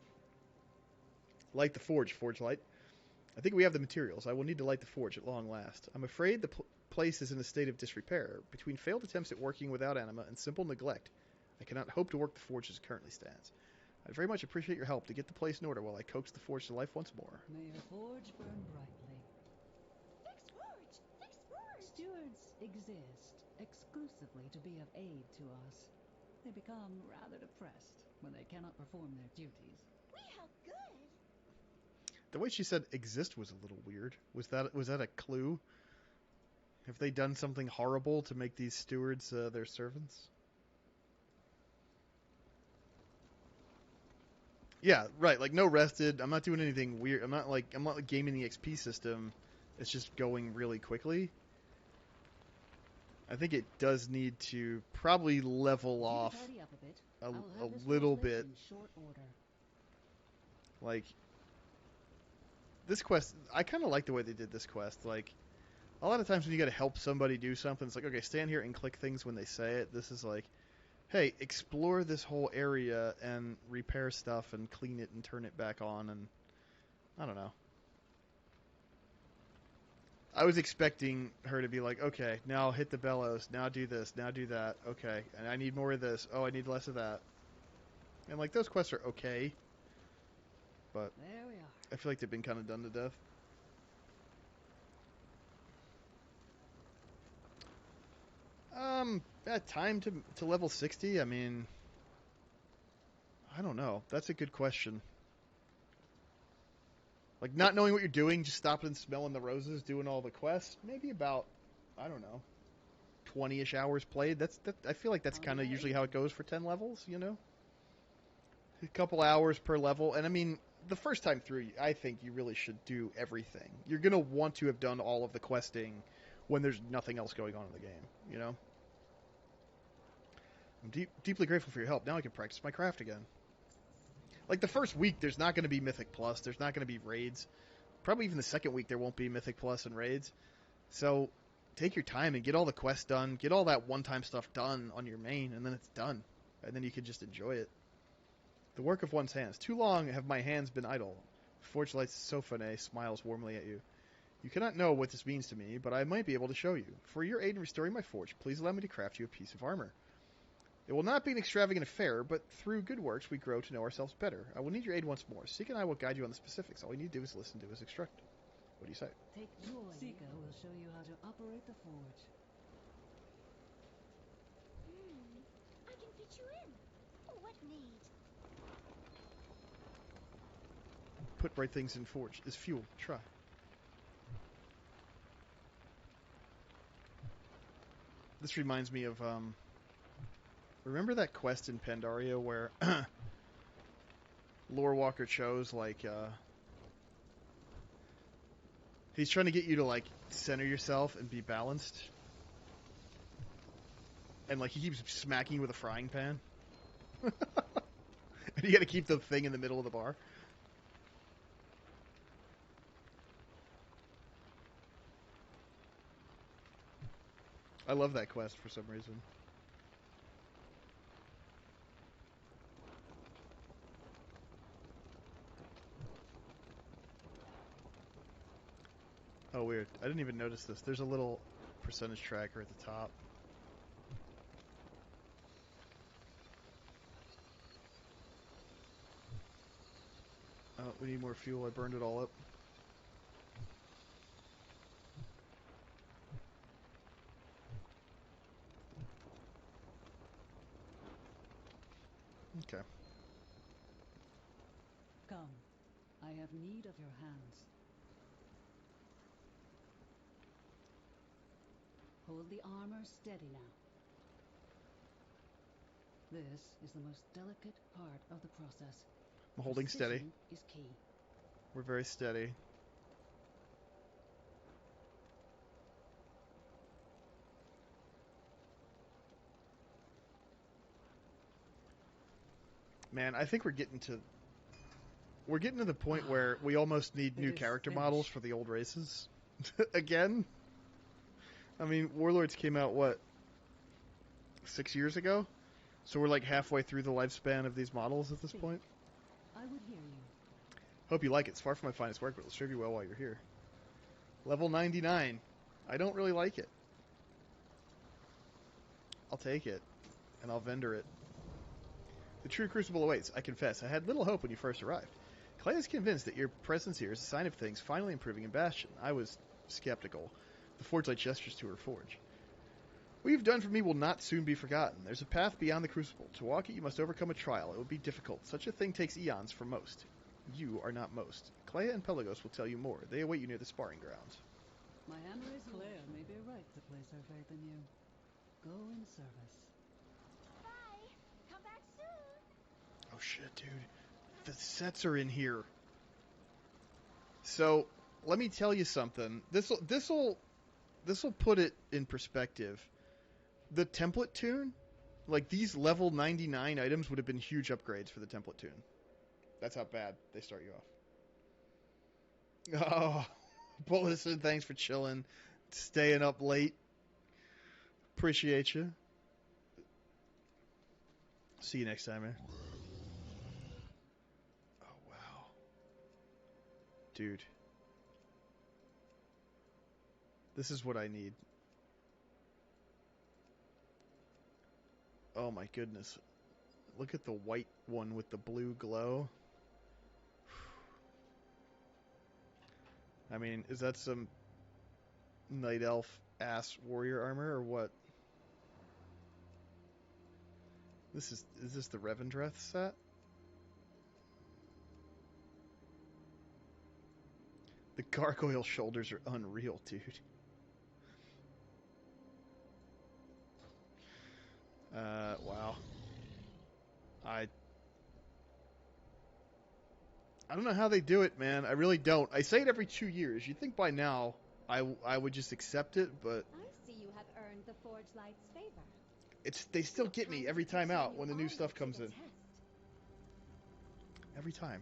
Light the Forge, Forge Light. I think we have the materials. I will need to light the Forge at long last. I'm afraid the place is in a state of disrepair. Between failed attempts at working without anima and simple neglect, I cannot hope to work the Forge as it currently stands. I'd very much appreciate your help to get the place in order while I coax the Forge to life once more.
May your forge burn brightly.
Fix forge! Fix forge!
Stewards exist exclusively to be of aid to us. They become rather depressed when they cannot perform their duties.
We help good.
The way she said exist was a little weird. Was that a clue? Have they done something horrible to make these stewards their servants? Yeah, right. Like, no rested. I'm not doing anything weird. I'm not gaming the XP system. It's just going really quickly. I think it does need to probably level off a little bit. Like, this quest, I kind of like the way they did this quest. Like, a lot of times when you got to help somebody do something, it's like, okay, stand here and click things when they say it. This is like, hey, explore this whole area and repair stuff and clean it and turn it back on, and I don't know. I was expecting her to be like, okay, now hit the bellows, now do this, now do that, okay, and I need more of this, oh, I need less of that. And, like, those quests are okay, but
there we are.
I feel like they've been kind of done to death. At time to level 60, I mean, I don't know. That's a good question. Like, not knowing what you're doing, just stopping and smelling the roses, doing all the quests, maybe about, I don't know, 20-ish hours played. I feel like that's kind of usually how it goes for 10 levels, you know? A couple hours per level, and I mean, the first time through, I think you really should do everything. You're going to want to have done all of the questing when there's nothing else going on in the game, you know? I'm deeply grateful for your help. Now I can practice my craft again. Like, the first week, there's not going to be Mythic Plus. There's not going to be raids. Probably even the second week, there won't be Mythic Plus and raids. So, take your time and get all the quests done. Get all that one-time stuff done on your main, and then it's done. And then you can just enjoy it. The work of one's hands. Too long have my hands been idle. Forge Light's Sophone smiles warmly at you. You cannot know what this means to me, but I might be able to show you. For your aid in restoring my forge, please allow me to craft you a piece of armor. It will not be an extravagant affair, but through good works we grow to know ourselves better. I will need your aid once more. Sika and I will guide you on the specifics. All you need to do is listen to his instruction. What do you say?
Take joy. Sika will show you how to operate the forge.
I can fit you in. What need?
Put bright things in forge. Is fuel. Try. This reminds me of, remember that quest in Pandaria where Lorewalker chose, like, he's trying to get you to, like, center yourself and be balanced. And, like, he keeps smacking you with a frying pan. And you gotta keep the thing in the middle of the bar. I love that quest for some reason. Oh, weird. I didn't even notice this. There's a little percentage tracker at the top. Oh, we need more fuel. I burned it all up. Okay.
Come, I have need of your hands. Hold the armor steady now. This is the most delicate part of the process.
I'm holding steady.
Precision is key.
We're very steady. Man, I think we're getting to the point where we almost need new
It is
character
finished.
models for the old races. Again? I mean, Warlords came out, what, 6 years ago? So we're like halfway through the lifespan of these models at this
Speak.
point.
I would hear you.
Hope you like it. It's far from my finest work, but it'll serve you well while you're here. Level 99. I don't really like it. I'll take it, and I'll vendor it. The true crucible awaits. I confess, I had little hope when you first arrived. Clay is convinced that your presence here is a sign of things finally improving in Bastion. I was skeptical. The Forge Light gestures to her forge. What you've done for me will not soon be forgotten. There's a path beyond the crucible. To walk it, you must overcome a trial. It will be difficult. Such a thing takes eons for most. You are not most. Clea and Pelagos will tell you more. They await you near the sparring grounds.
My hammer is Claire may be right to place her faith in you. Go in service.
Bye. Come back soon.
Oh shit, dude. The sets are in here. So, let me tell you something. This'll put it in perspective. The template tune, like these level 99 items would have been huge upgrades for the template tune. That's how bad they start you off. Oh, Bullison, thanks for chilling, staying up late. Appreciate you. See you next time, man. Oh, wow. Dude. This is what I need. Oh my goodness. Look at the white one with the blue glow. I mean, is that some night elf ass warrior armor or what? Is this the Revendreth set? The gargoyle shoulders are unreal, dude. Wow. I don't know how they do it, man. I really don't. I say it every 2 years. You'd think by now I would just accept it, but
I see you have earned the Forge Light's favor.
they still
What
get me
kind
every
of
time out
continue
when the new
on
stuff
to
comes
the
in.
test?
Every time.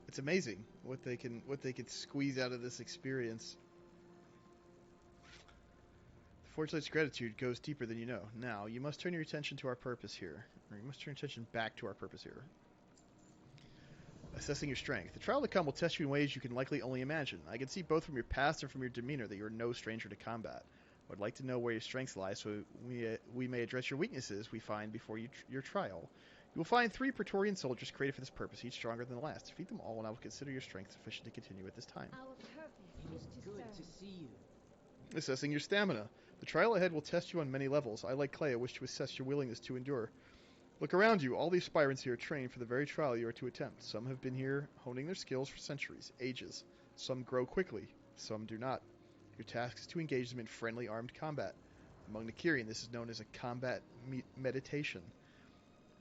It's amazing what they can squeeze out of this experience. The Forge Light's gratitude goes deeper than you know. Now, you must turn your attention to our purpose here. Or you must turn your attention back to our purpose here. Assessing your strength. The trial to come will test you in ways you can likely only imagine. I can see both from your past and from your demeanor that you are no stranger to combat. I would like to know where your strengths lie so we may address your weaknesses we find before your trial. You will find 3 Praetorian soldiers created for this purpose, each stronger than the last. Defeat them all, and I will consider your strength sufficient to continue at this time.
Our purpose
It
is
is
to
good
serve.
to see you.
Assessing your stamina. The trial ahead will test you on many levels. I, like Clea, wish to assess your willingness to endure. Look around you. All the aspirants here are trained for the very trial you are to attempt. Some have been here honing their skills for centuries, ages. Some grow quickly. Some do not. Your task is to engage them in friendly armed combat. Among Nakirian, this is known as a combat meditation.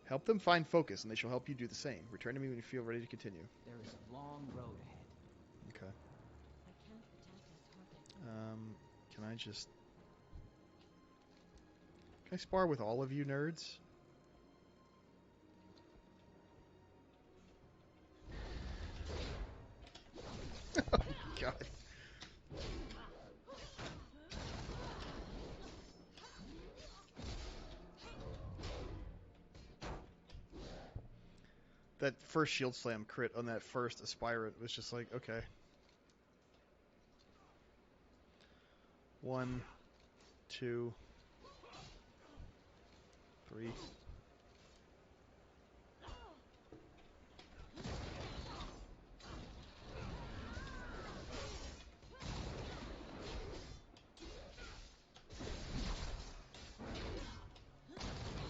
Help them find focus, and they shall help you do the same. Return to me when you feel ready to continue.
There is a long road ahead.
Okay.
I can't protect our target.
Can I just... Can I spar with all of you nerds? Oh, God. That first shield slam crit on that first aspirant was just like, okay. 1, 2, 3.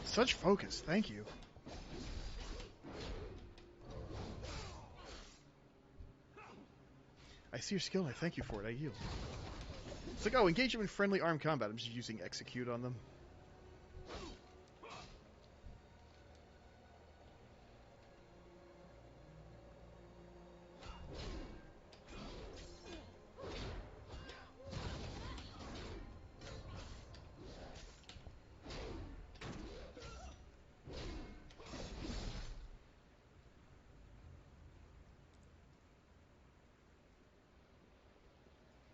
Such focus, thank you. I see your skill and I thank you for it, I yield. It's like, oh, engage them in friendly armed combat. I'm just using execute on them.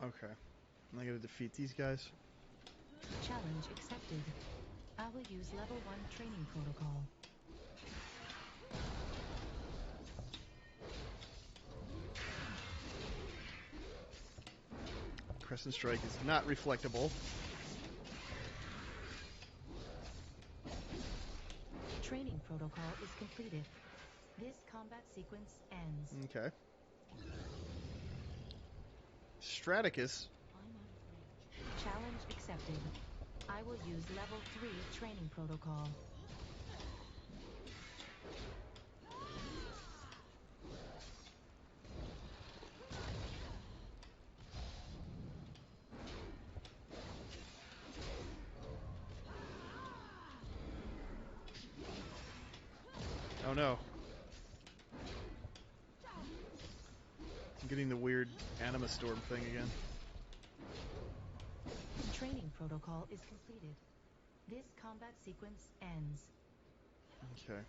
Okay. I gotta defeat these guys.
Challenge accepted. I will use level 1 training protocol.
Crescent Strike is not reflectable.
Training protocol is completed. This combat sequence ends.
Okay. Straticus.
I'm out of range.
Challenge accepted. I will use level 3 training protocol.
Oh no. I'm getting the weird Anima Storm thing again.
Training protocol is completed. This combat sequence ends.
Okay.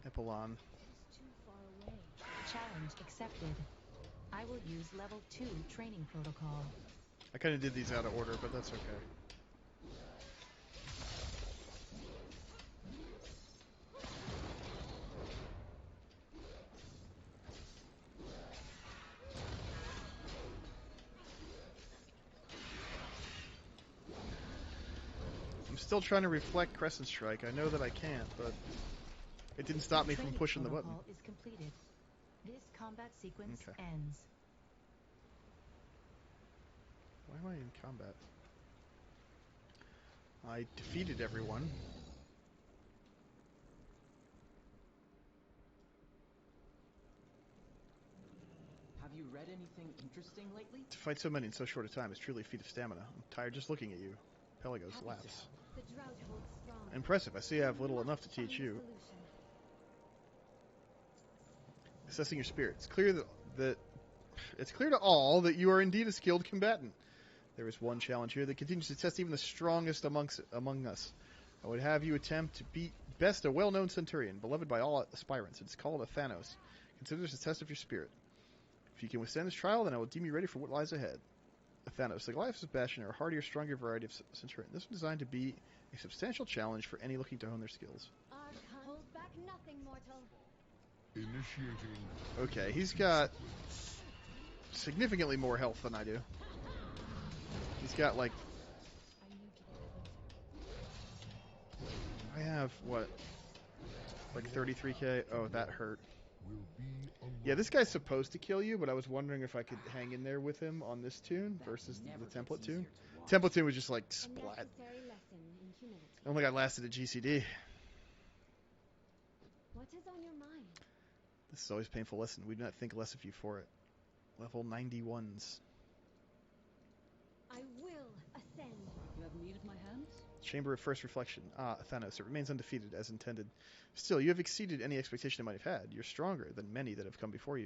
Epiloon.
It's too far away.
Challenge accepted. I will use level 2 training protocol.
I kind of did these out of order, but that's okay. I'm still trying to reflect Crescent Strike. I know that I can't, but it didn't stop me from pushing the button.
Training protocol is completed. This combat sequence
Okay.
ends.
Why am I in combat? I defeated everyone.
Have you read anything interesting lately?
To fight so many in so short a time is truly a feat of stamina. I'm tired just looking at you. Pelagos laughs.
The drought holds strong.
Impressive. I see I have little
We
enough to
must
teach
find a
you.
solution.
Assessing your spirit. It's clear that it's clear to all that you are indeed a skilled combatant. There is one challenge here that continues to test even the strongest among us. I would have you attempt to beat best a well-known centurion, beloved by all aspirants. It's called a Thanos. Consider this a test of your spirit. If you can withstand this trial, then I will deem you ready for what lies ahead. A Thanos. The Goliaths of Bastion are a hardier, stronger variety of centurion. This was designed to be a substantial challenge for any looking to hone their skills.
Our kind holds back nothing, mortal.
Initiating.
Okay, he's got significantly more health than I do. He's got like...
I need to get closer.
I have, what? Like 33k? Oh, that hurt.
Will be
Yeah, this guy's supposed to kill you, but I was wondering if I could hang in there with him on this tune versus
Never
the
gets
template
easier
tune.
to watch.
Template tune was just like
A
splat.
necessary lesson in humility.
Oh my god, lasted at GCD.
What is on your mind?
This is always a painful lesson. We do not think less of you for it. Level 91s.
I will ascend.
You have need of my hands?
Chamber of First Reflection. Ah, Thanos. It remains undefeated, as intended. Still, you have exceeded any expectation I might have had. You're stronger than many that have come before you.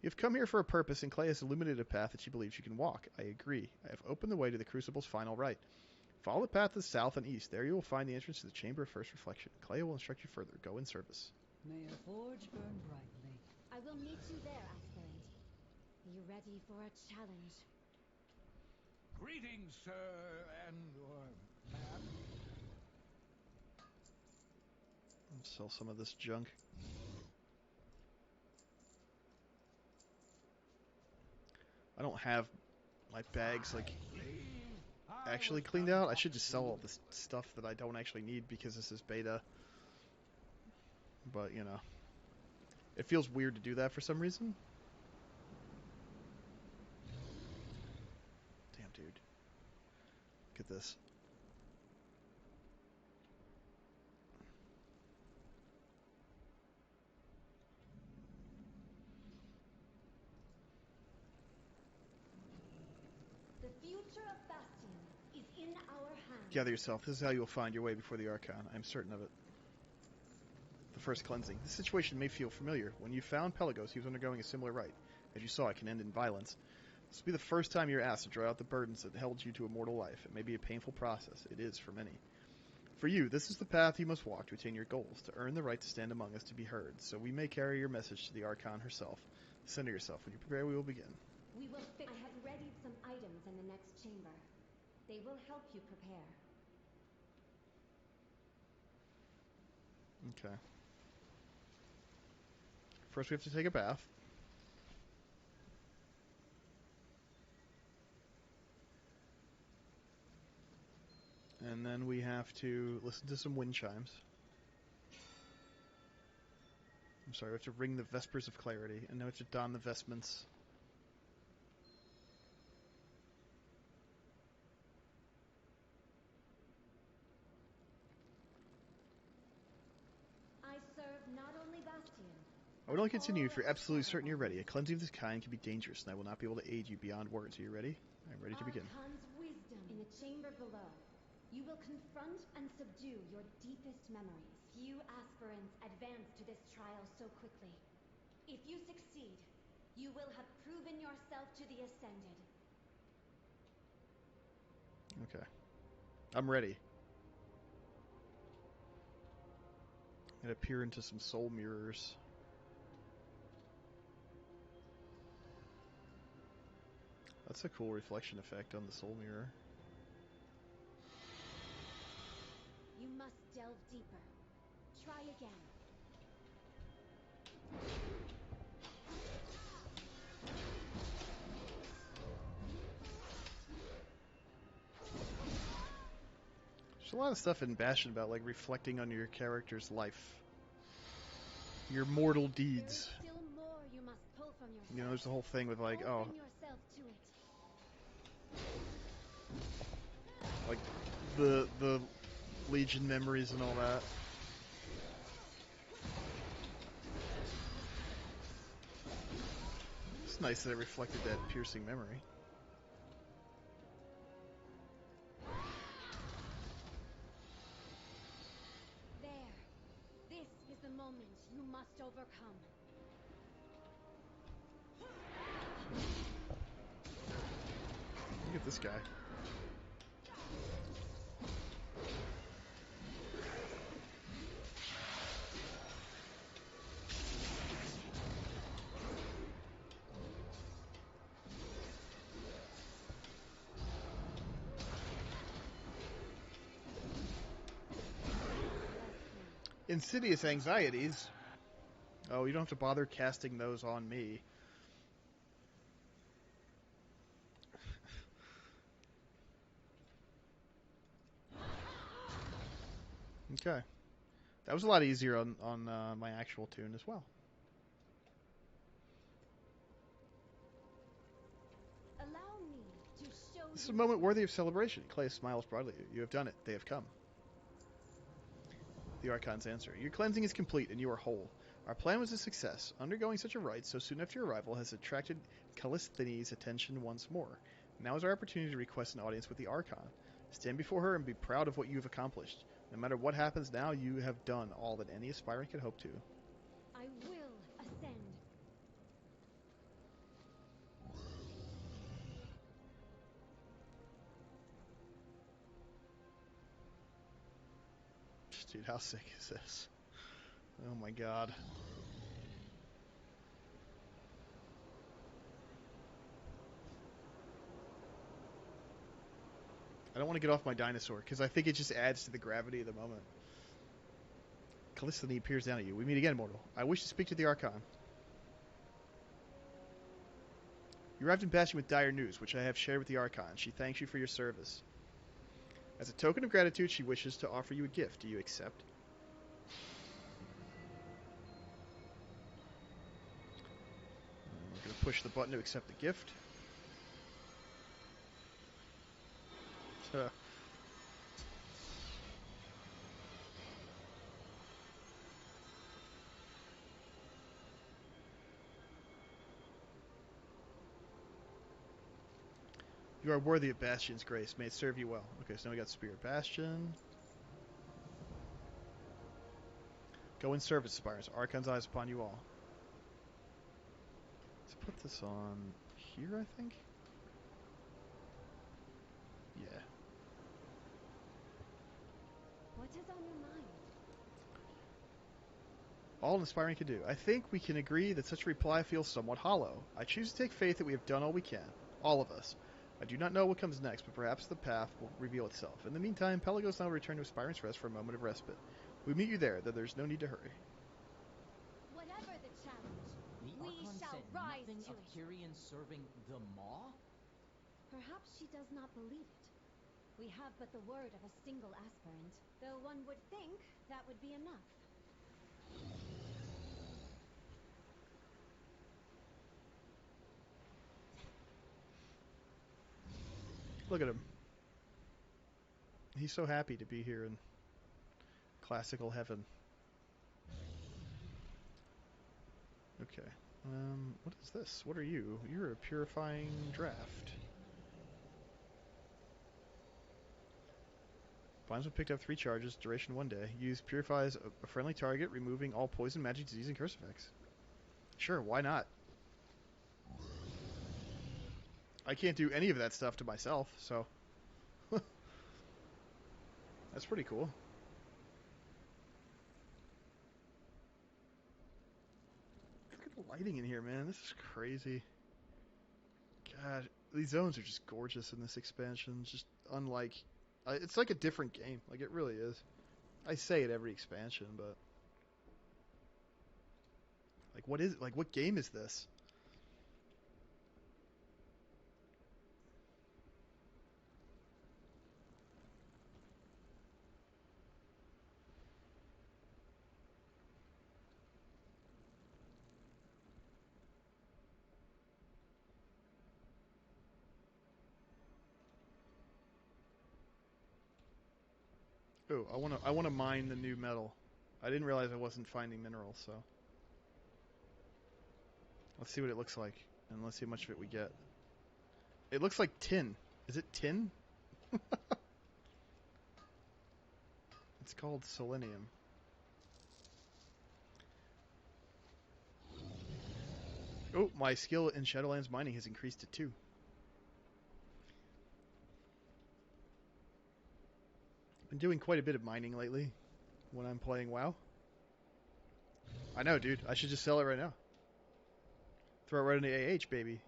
You have come here for a purpose, and Clay has illuminated a path that she believes you can walk. I agree. I have opened the way to the Crucible's final rite. Follow the path to the south and east. There you will find the entrance to the Chamber of First Reflection. Clay will instruct you further. Go in service.
May a forge burn brightly.
I will meet you there, aspirant. Are you ready for a challenge?
Greetings, sir, and ma'am.
Sell some of this junk. I don't have my bags like actually cleaned out. I should just sell all this stuff that I don't actually need because this is beta. But, you know. It feels weird to do that for some reason. Damn, dude. Look at this.
The future of Bastion is in our hands.
Gather yourself. This is how you will find your way before the Archon. I am certain of it. The first cleansing. This situation may feel familiar. When you found Pelagos, he was undergoing a similar rite. As you saw, it can end in violence. This will be the first time you're asked to draw out the burdens that held you to a mortal life. It may be a painful process. It is for many. For you, this is the path you must walk to attain your goals, to earn the right to stand among us, to be heard, so we may carry your message to the Archon herself. Center yourself. When you prepare, we will begin.
We will I have readied some items in the next chamber. They will help you prepare.
Okay. First, we have to take a bath. And then we have to listen to some wind chimes. I'm sorry, we have to ring the Vespers of Clarity, and now we have to don the vestments.
I serve not only Bastion.
I would only continue if you're absolutely certain you're ready. A cleansing of this kind can be dangerous, and I will not be able to aid you beyond words. Are you ready? I'm ready to begin.
Archon's wisdom in the chamber below. You will confront and subdue your deepest memories. Few aspirants advance to this trial so quickly. If you succeed, you will have proven yourself to the Ascended.
Okay. I'm ready. I'm going to peer into some soul mirrors. That's a cool reflection effect on the soul mirror.
You must delve deeper. Try again.
There's a lot of stuff in Bastion about like reflecting on your character's life, your mortal deeds.
There is still more you must pull from yourself.
You know, there's the whole thing with like,
Open yourself to it.
like the Legion memories and all that. It's nice that it reflected that piercing memory.
There. This is the moment you must overcome.
Look at this guy. Insidious anxieties. Oh, you don't have to bother casting those on me. Okay. That was a lot easier on my actual tune as well.
Allow me to show
This is
you
a moment worthy of celebration. Clay smiles broadly. You have done it. They have come. The Archon's answer. Your cleansing is complete, and you are whole. Our plan was a success. Undergoing such a rite so soon after your arrival has attracted Callisthenes' attention once more. Now is our opportunity to request an audience with the Archon. Stand before her and be proud of what you have accomplished. No matter what happens now, you have done all that any aspirant could hope to.
I will ascend.
Dude, how sick is this? Oh my god. I don't want to get off my dinosaur, because I think it just adds to the gravity of the moment. Callisthenes peers down at you. We meet again, mortal. I wish to speak to the Archon. You arrived in Bastion with dire news, which I have shared with the Archon. She thanks you for your service. As a token of gratitude, she wishes to offer you a gift. Do you accept? We're going to push the button to accept the gift. You are worthy of Bastion's grace. May it serve you well. Okay, so now we got Spirit Bastion. Go in service, aspirants. Archon's eyes upon you all. Let's put this on here, I think. Yeah.
What is on your mind?
All an aspiring can do. I think we can agree that such a reply feels somewhat hollow. I choose to take faith that we have done all we can. All of us. I do not know what comes next, but perhaps the path will reveal itself. In the meantime, Pelagos now return to Aspirant's Rest for a moment of respite. We meet you there, though there's no need to hurry.
Whatever the challenge,
The
we
Archon
shall
said
rise
nothing
to
of
it.
Kyrian serving the Maw?
Perhaps she does not believe it. We have but the word of a single aspirant, though one would think that would be enough.
Look at him. He's so happy to be here in classical heaven. Okay. What is this? What are you? You're a purifying draft. Bondsman picked up 3 charges, duration 1 day. Use purifies a friendly target, removing all poison, magic, disease, and curse effects. Sure, why not? I can't do any of that stuff to myself, so... That's pretty cool. Look at the lighting in here, man. This is crazy. God, these zones are just gorgeous in this expansion. Just unlike... it's like a different game. Like, it really is. I say it every expansion, but... Like, what is... Like, what game is this? Oh, I wanna mine the new metal. I didn't realize I wasn't finding minerals, so let's see what it looks like, and let's see how much of it we get. It looks like tin. Is it tin? It's called selenium. Oh, my skill in Shadowlands mining has increased to 2. Been doing quite a bit of mining lately when I'm playing WoW. I know, dude. I should just sell it right now. Throw it right into AH, baby.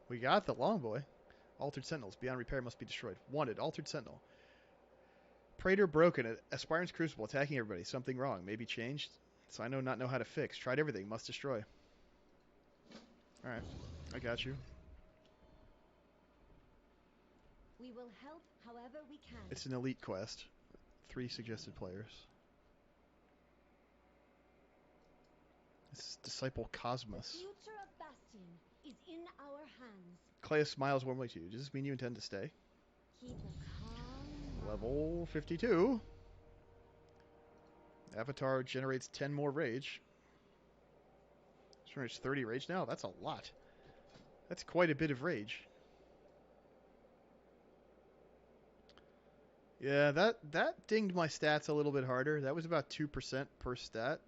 We got the Longboy. Altered Sentinels. Beyond repair must be destroyed. Wanted. Altered Sentinel. Praetor broken. Aspirant's Crucible. Attacking everybody. Something wrong. Maybe changed. So I not know how to fix. Tried everything. Must destroy. Alright. I got you.
We will help however we can.
It's an elite quest. 3 suggested players. This is Disciple Cosmos.
The future of Bastion is in our hands.
Cleus smiles warmly to you. Does this mean you intend to stay?
Keep a calm
Level 52. Avatar generates 10 more rage. Generates 30 rage now? That's a lot. That's quite a bit of rage. Yeah, that dinged my stats a little bit harder. That was about 2% per stat,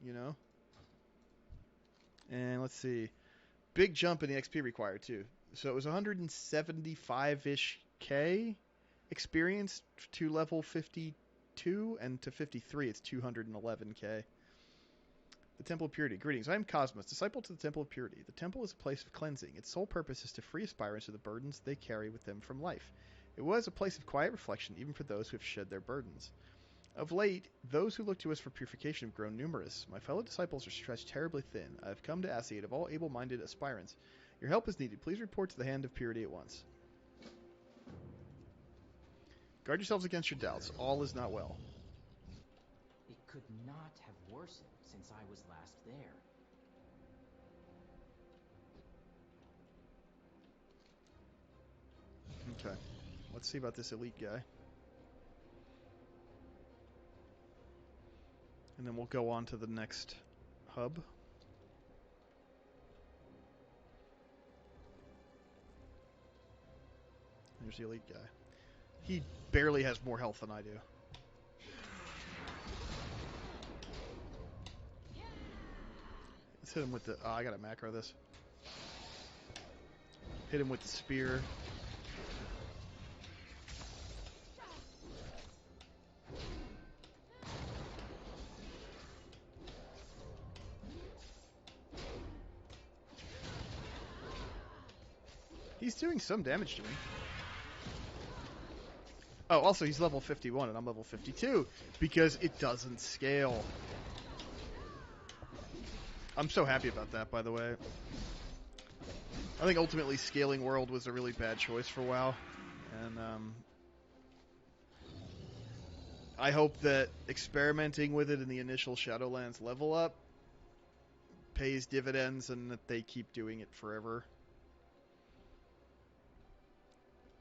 you know. And let's see. Big jump in the XP required, too. So it was 175-ish K experience to level 52, and to 53 it's 211K. The Temple of Purity. Greetings, I am Cosmos, disciple to the Temple of Purity. The temple is a place of cleansing. Its sole purpose is to free aspirants of the burdens they carry with them from life. It was a place of quiet reflection even for those who have shed their burdens. Of late, those who look to us for purification have grown numerous. My fellow disciples are stretched terribly thin. I have come to ask the aid of all able-minded aspirants. Your help is needed. Please report to the Hand of Purity at once. Guard yourselves against your doubts. All is not well.
It could not have worsened since I was last there.
Okay. Let's see about this elite guy. And then we'll go on to the next hub. There's the elite guy. He barely has more health than I do. Let's hit him with the... Oh, I gotta macro this. Hit him with the spear. He's doing some damage to me. Oh, also he's level 51 and I'm level 52 because it doesn't scale. I'm so happy about that, by the way. I think ultimately scaling world was a really bad choice for WoW. And I hope that experimenting with it in the initial Shadowlands level up pays dividends and that they keep doing it forever.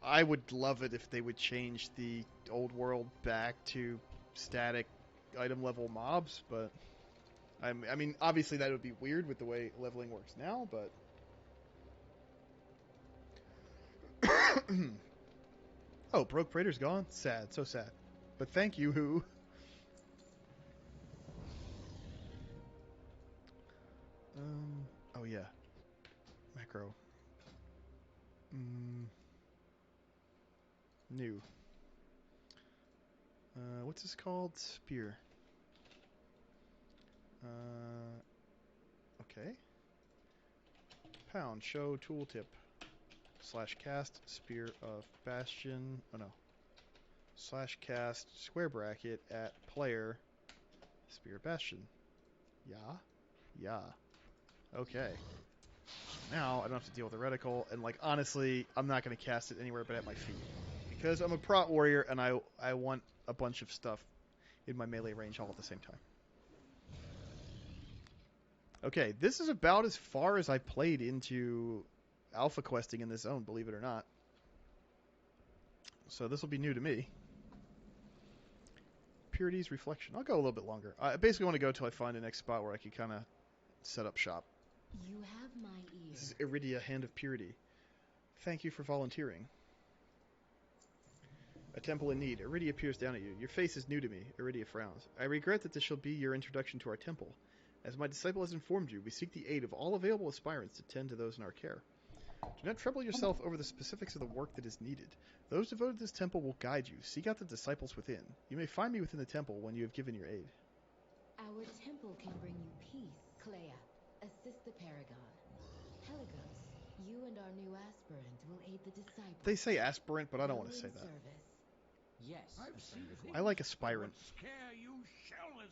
I would love it if they would change the old world back to static item level mobs, but I mean, obviously that would be weird with the way leveling works now, but oh, Broke Praetor's gone? Sad, so sad. But thank you, Who. Oh yeah. Macro. New. What's this called? Spear. Okay. Pound. Show tooltip. / cast spear of Bastion. Oh no. / cast square bracket at player spear Bastion. Yeah. Yeah. Okay. Now I don't have to deal with the reticle, and like honestly, I'm not going to cast it anywhere but at my feet because I'm a prot warrior and I want a bunch of stuff in my melee range all at the same time. Okay, this is about as far as I played into alpha questing in this zone, believe it or not. So this will be new to me. Purity's Reflection. I'll go a little bit longer. I basically want to go till I find the next spot where I can kind of set up shop.
You have my ear.
This is Iridia, Hand of Purity. Thank you for volunteering. A temple in need. Iridia peers down at you. Your face is new to me. Iridia frowns. I regret that this shall be your introduction to our temple. As my disciple has informed you, we seek the aid of all available aspirants to tend to those in our care. Do not trouble yourself over the specifics of the work that is needed. Those devoted to this temple will guide you. Seek out the disciples within. You may find me within the temple when you have given your aid.
Our temple can bring you peace. Clea, assist the Paragon. Pelagos, you and our new aspirant will aid the disciples.
They say aspirant, but I don't want to say that.
Service.
Yes,
I've seen
I like aspirant.
Scare you shellless.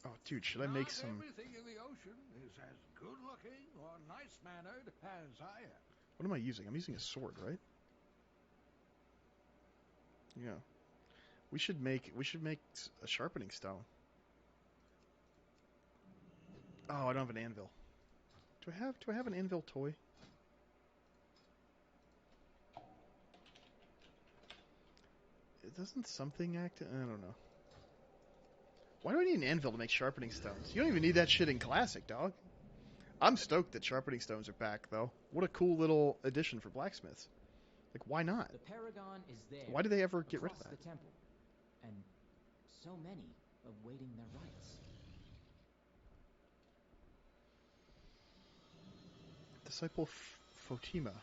Oh, dude, should I make
Not
some...
everything in the ocean is as good-looking or nice-mannered as I am.
What am I using? I'm using a sword, right? Yeah. We should make a sharpening stone. Oh, I don't have an anvil. Do I have an anvil toy? Doesn't something act... I don't know. Why do I need an anvil to make sharpening stones? You don't even need that shit in Classic, dog. I'm stoked that sharpening stones are back, though. What a cool little addition for blacksmiths. Like, why not?
The Paragon is there.
Why did they ever get rid of
across
that?
the temple, and so many awaiting their rights.
Disciple Fotima.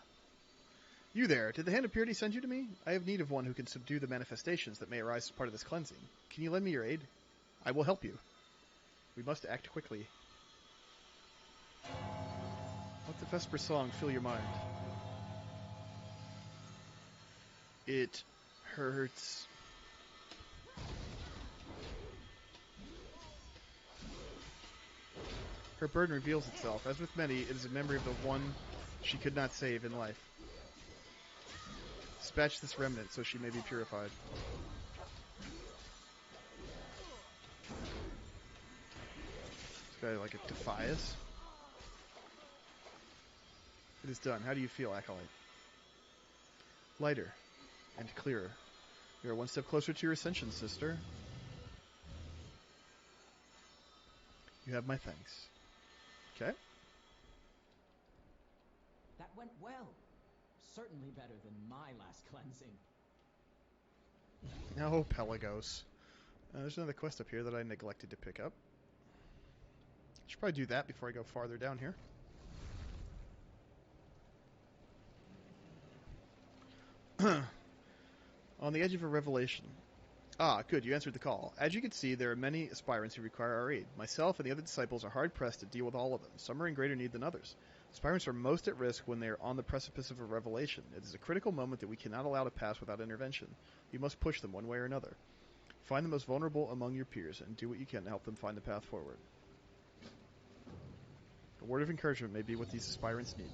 You there. Did the Hand of Purity send you to me? I have need of one who can subdue the manifestations that may arise as part of this cleansing. Can you lend me your aid? I will help you. We must act quickly. Let the Vesper song fill your mind. It hurts. Her burden reveals itself. As with many, it is a memory of the one she could not save in life. Dispatch this remnant so she may be purified. This guy like a Defias. It is done. How do you feel, Acolyte? Lighter and clearer. You are one step closer to your ascension, sister. You have my thanks. Okay.
That went well. Certainly better than my last cleansing.
Oh, Pelagos. There's another quest up here that I neglected to pick up. Should probably do that before I go farther down here. On the edge of a revelation. Ah, good, you answered the call. As you can see, there are many aspirants who require our aid. Myself and the other disciples are hard-pressed to deal with all of them. Some are in greater need than others. Aspirants are most at risk when they are on the precipice of a revelation. It is a critical moment that we cannot allow to pass without intervention. You must push them one way or another. Find the most vulnerable among your peers and do what you can to help them find the path forward. A word of encouragement may be what these aspirants need.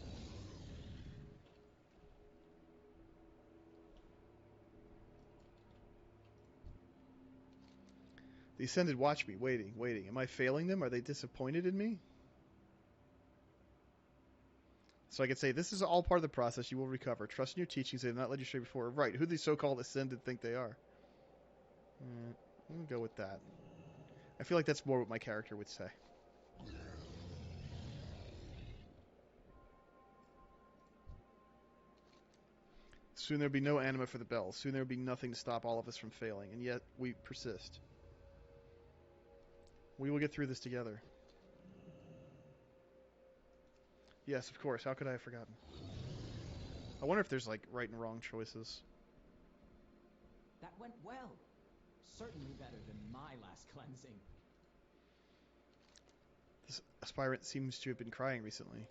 The Ascended watch me, waiting. Am I failing them? Are they disappointed in me? So I could say, this is all part of the process. You will recover. Trust in your teachings. They have not led you straight before. Right. Who these so-called Ascended think they are? We'll go with that. I feel like that's more what my character would say. Soon there will be no anima for the bells. Soon there will be nothing to stop all of us from failing. And yet, we persist. We will get through this together. Yes, of course. How could I have forgotten? I wonder if there's, like, right and wrong choices.
That went well. Certainly better than my last cleansing.
This aspirant seems to have been crying recently.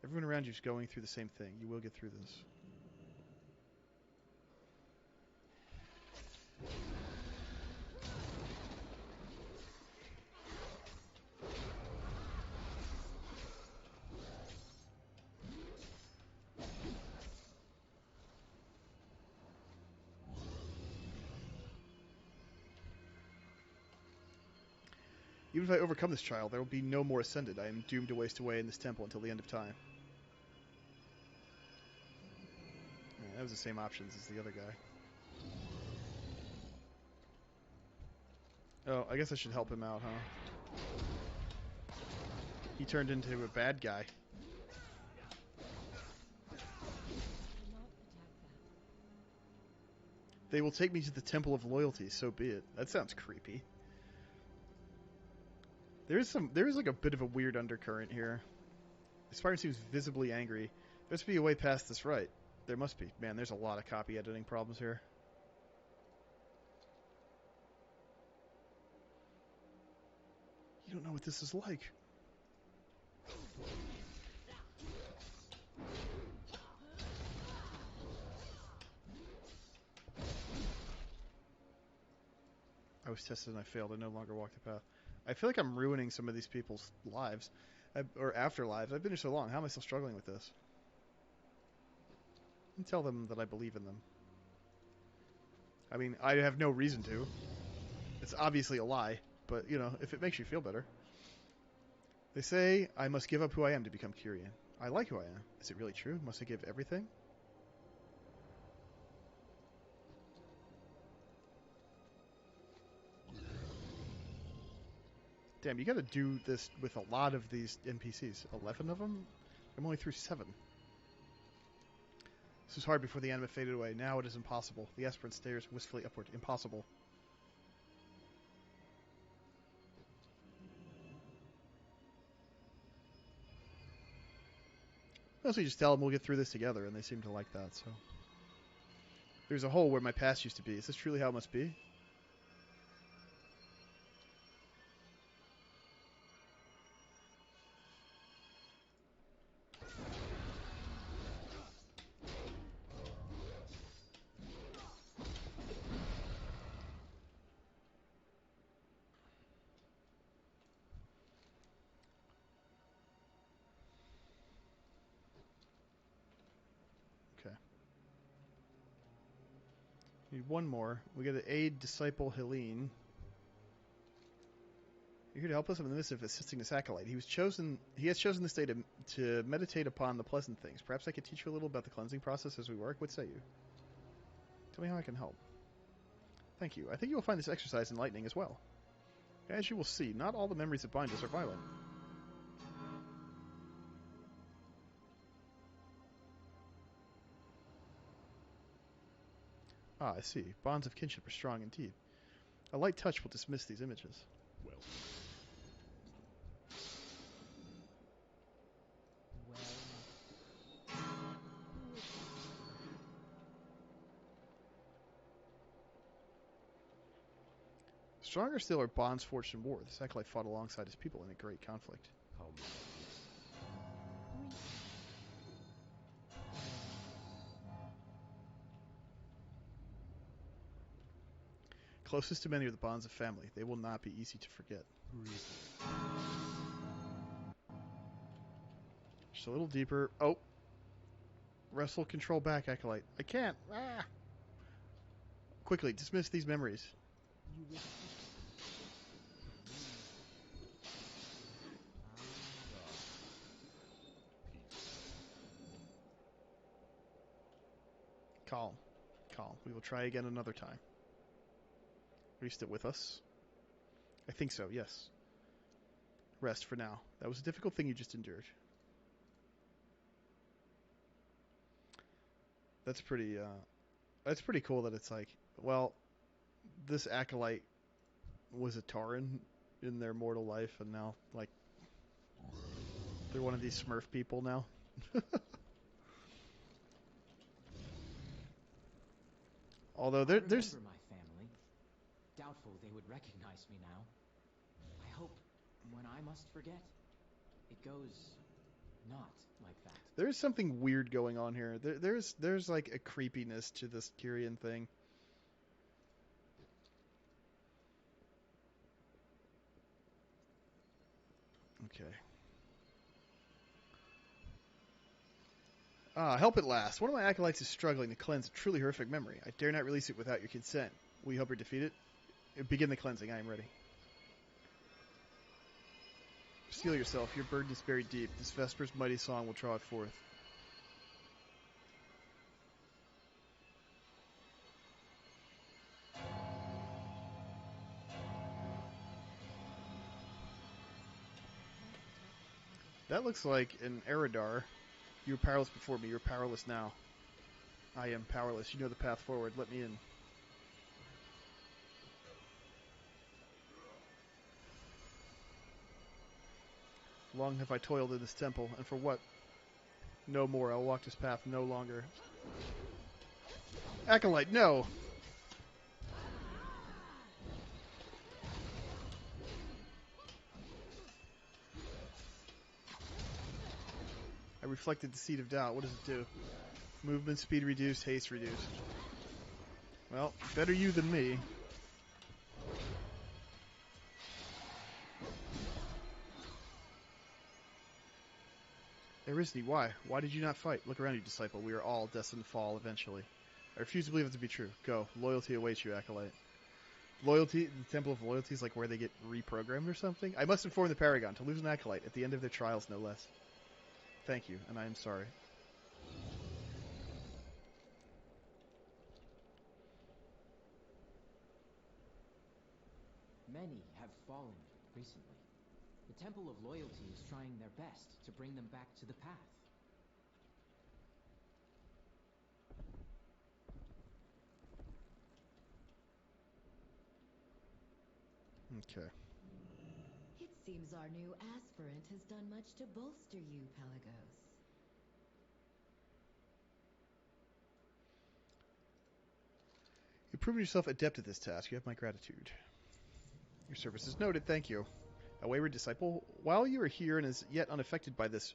Everyone around you is going through the same thing. You will get through this. Even if I overcome this trial, there will be no more Ascended. I am doomed to waste away in this temple until the end of time. Yeah, that was the same options as the other guy. Oh, I guess I should help him out, huh? He turned into a bad guy. They will take me to the Temple of Loyalty, so be it. That sounds creepy. There is like a bit of a weird undercurrent here. The aspirant seems visibly angry. There must be a way past this, right? There must be. Man, there's a lot of copy editing problems here. You don't know what this is like. I was tested and I failed. I no longer walk the path. I feel like I'm ruining some of these people's lives. Or afterlives. I've been here so long. How am I still struggling with this? And tell them that I believe in them. I mean, I have no reason to. It's obviously a lie. But, you know, if it makes you feel better. They say I must give up who I am to become Kyrian. I like who I am. Is it really true? Must I give everything? Damn, you gotta do this with a lot of these NPCs. 11 of them? I'm only through 7. This was hard before the anima faded away. Now it is impossible. The aspirant stares wistfully upward. Impossible. Mostly just tell them we'll get through this together, and they seem to like that, so. There's a hole where my past used to be. Is this truly how it must be? Need one more. We got to aid Disciple Helene. You're here to help us in the midst of assisting this acolyte. He has chosen this day to meditate upon the pleasant things. Perhaps I could teach you a little about the cleansing process as we work. What say you? Tell me how I can help. Thank you. I think you will find this exercise enlightening as well. As you will see, not all the memories that bind us are violent. Ah, I see. Bonds of kinship are strong indeed. A light touch will dismiss these images.
Well.
Stronger still are bonds forged in war. This acolyte fought alongside his people in a great conflict.
How
Closest to many are the bonds of family. They will not be easy to forget. Just a little deeper. Oh. Wrestle control back, acolyte. I can't. Ah. Quickly, dismiss these memories. Calm. Calm. We will try again another time. Are you still with us? I think so, yes. Rest for now. That was a difficult thing you just endured. That's pretty cool that it's like, well, this acolyte was a Tauren in their mortal life, and now, like, they're one of these Smurf people now. Although there's
my family. Doubtful they would recognize me now. I hope when I must forget, it goes not like that.
There's something weird going on here. There's like a creepiness to this Tyrion thing. Okay. Help at last. One of my acolytes is struggling to cleanse a truly horrific memory. I dare not release it without your consent. Will you help her defeat it? Begin the cleansing. I am ready. Steel yourself. Your burden is buried deep. This Vesper's mighty song will draw it forth. That looks like an Eridar. You were powerless before me. You're powerless now. I am powerless. You know the path forward. Let me in. Long have I toiled in this temple, and for what? No more. I'll walk this path no longer. Acolyte, no! I reflected the seed of doubt. What does it do? Movement speed reduced, haste reduced. Well, better you than me. Erisni, why? Why did you not fight? Look around you, disciple. We are all destined to fall eventually. I refuse to believe it to be true. Go. Loyalty awaits you, acolyte. Loyalty, the Temple of Loyalty is like where they get reprogrammed or something? I must inform the Paragon to lose an acolyte at the end of their trials, no less. Thank you, and I am sorry.
Many have fallen recently. The Temple of Loyalty is trying their best to bring them back to the path.
Okay.
It seems our new aspirant has done much to bolster you, Pelagos.
You've proven yourself adept at this task. You have my gratitude. Your service is noted. Thank you. A wayward disciple, while you are here and is yet unaffected by this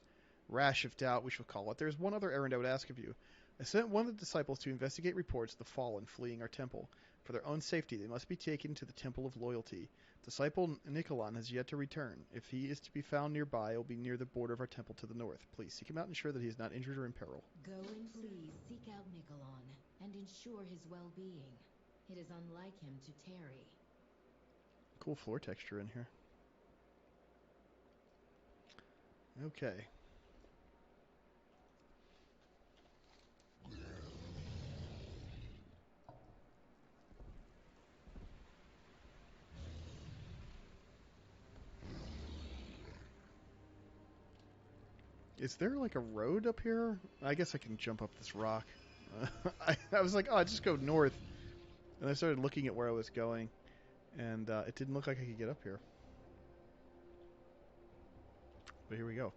rash of doubt, we shall call it, there is one other errand I would ask of you. I sent one of the disciples to investigate reports of the fallen fleeing our temple. For their own safety, they must be taken to the Temple of Loyalty. Disciple Nicolon has yet to return. If he is to be found nearby, it will be near the border of our temple to the north. Please seek him out and ensure that he is not injured or in peril.
Go and please seek out Nicolon, and ensure his well-being. It is unlike him to tarry.
Cool floor texture in here. Okay. Is there like a road up here? I guess I can jump up this rock. I was like, oh, I just go north. And I started looking at where I was going. And it didn't look like I could get up here. But here we go.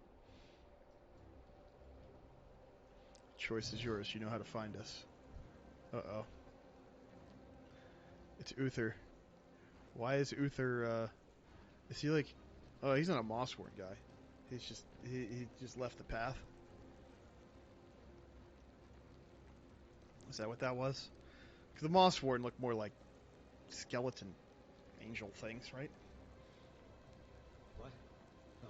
Choice is yours. You know how to find us. Uh-oh. It's Uther. Why is Uther, is he like... Oh, he's not a Mossworn guy. He's just... He just left the path. Is that what that was? Because the Mossworn look more like skeleton angel things, right?
What? Oh.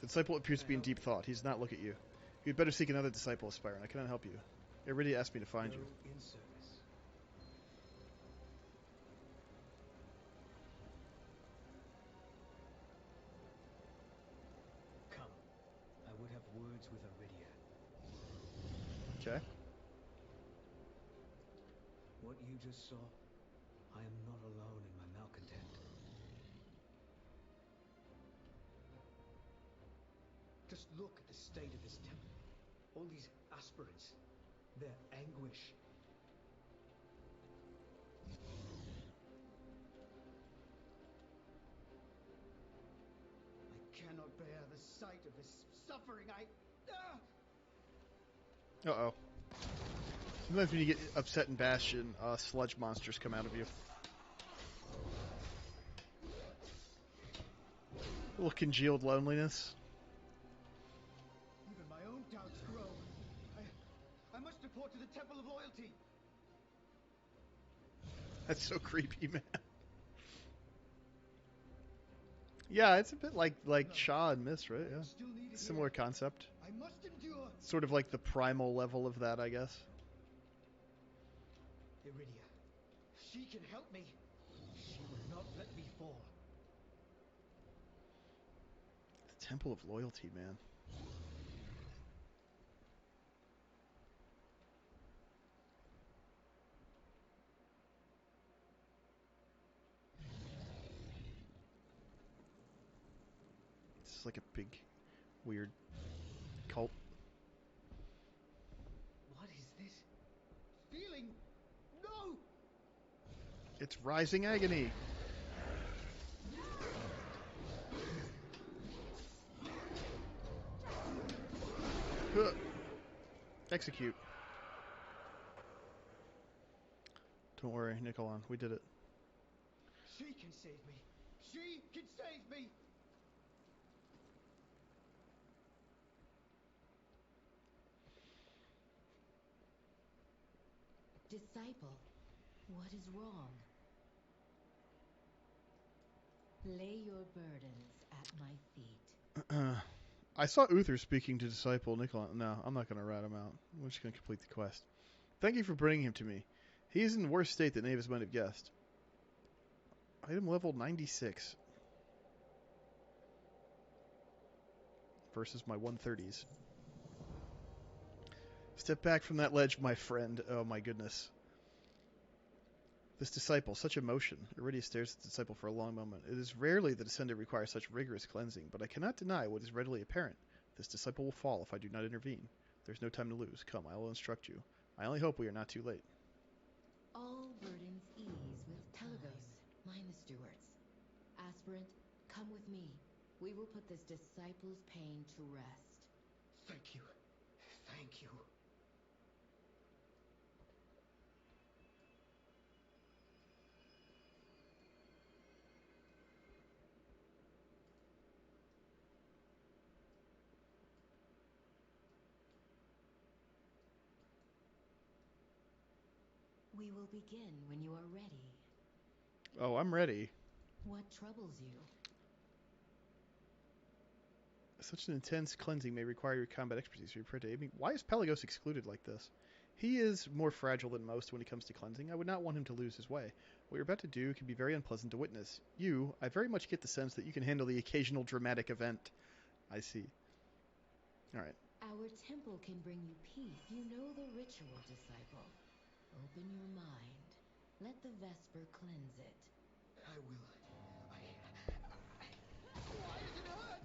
The disciple appears to be in deep thought. He does not look at you. You'd better seek another disciple, Aspirant. I cannot help you. Iridia asked me to find you.
In service. Come. I would have words with Iridia.
Okay.
What you just saw, I am not alone in my malcontent. Just look at the state of this temple. All these aspirants, their anguish. I cannot bear the sight of this suffering.
Uh-oh. Sometimes when you get upset in Bastion, sludge monsters come out of you. A little congealed loneliness.
Even my own doubts grow. I must report to the Temple of Loyalty.
That's so creepy, man. Yeah, it's a bit like Shaw and Mist, right? Yeah. Similar concept.
I must endure.
Sort of like the primal level of that, I guess.
Iridia, she can help me. She will not let me fall.
The Temple of Loyalty, man. It's like a big, weird cult.
What is this? Feeling? No!
It's rising agony. Execute. Don't worry, Nicolon. We did it.
She can save me. She can save me.
Disciple, what is wrong? Lay your burdens at my feet.
I saw Uther speaking to Disciple Nicolon. No, I'm not going to rat him out. We're just going to complete the quest. Thank you for bringing him to me. He is in worse state than Avis might have guessed. Item level 96. Versus my 130s. Step back from that ledge, my friend. Oh my goodness. This disciple, such emotion. Iridia stares at the disciple for a long moment. It is rarely the descendant requires such rigorous cleansing, but I cannot deny what is readily apparent. This disciple will fall if I do not intervene. There's no time to lose. Come, I will instruct you. I only hope we are not too late.
All burdens ease with Pelagos. Mind the stewards. Aspirant, come with me. We will put this disciple's pain to rest.
Thank you. Thank you.
We will begin when you are ready.
Oh, I'm ready.
What troubles you?
Such an intense cleansing may require your combat expertise. Are you prepared to aid me? Why is Pelagos excluded like this? He is more fragile than most when it comes to cleansing. I would not want him to lose his way. What you're about to do can be very unpleasant to witness. I very much get the sense that you can handle the occasional dramatic event. I see. Alright.
Our temple can bring you peace. You know the ritual, disciple. Open your mind. Let the Vesper cleanse it.
I will. Why does it hurt?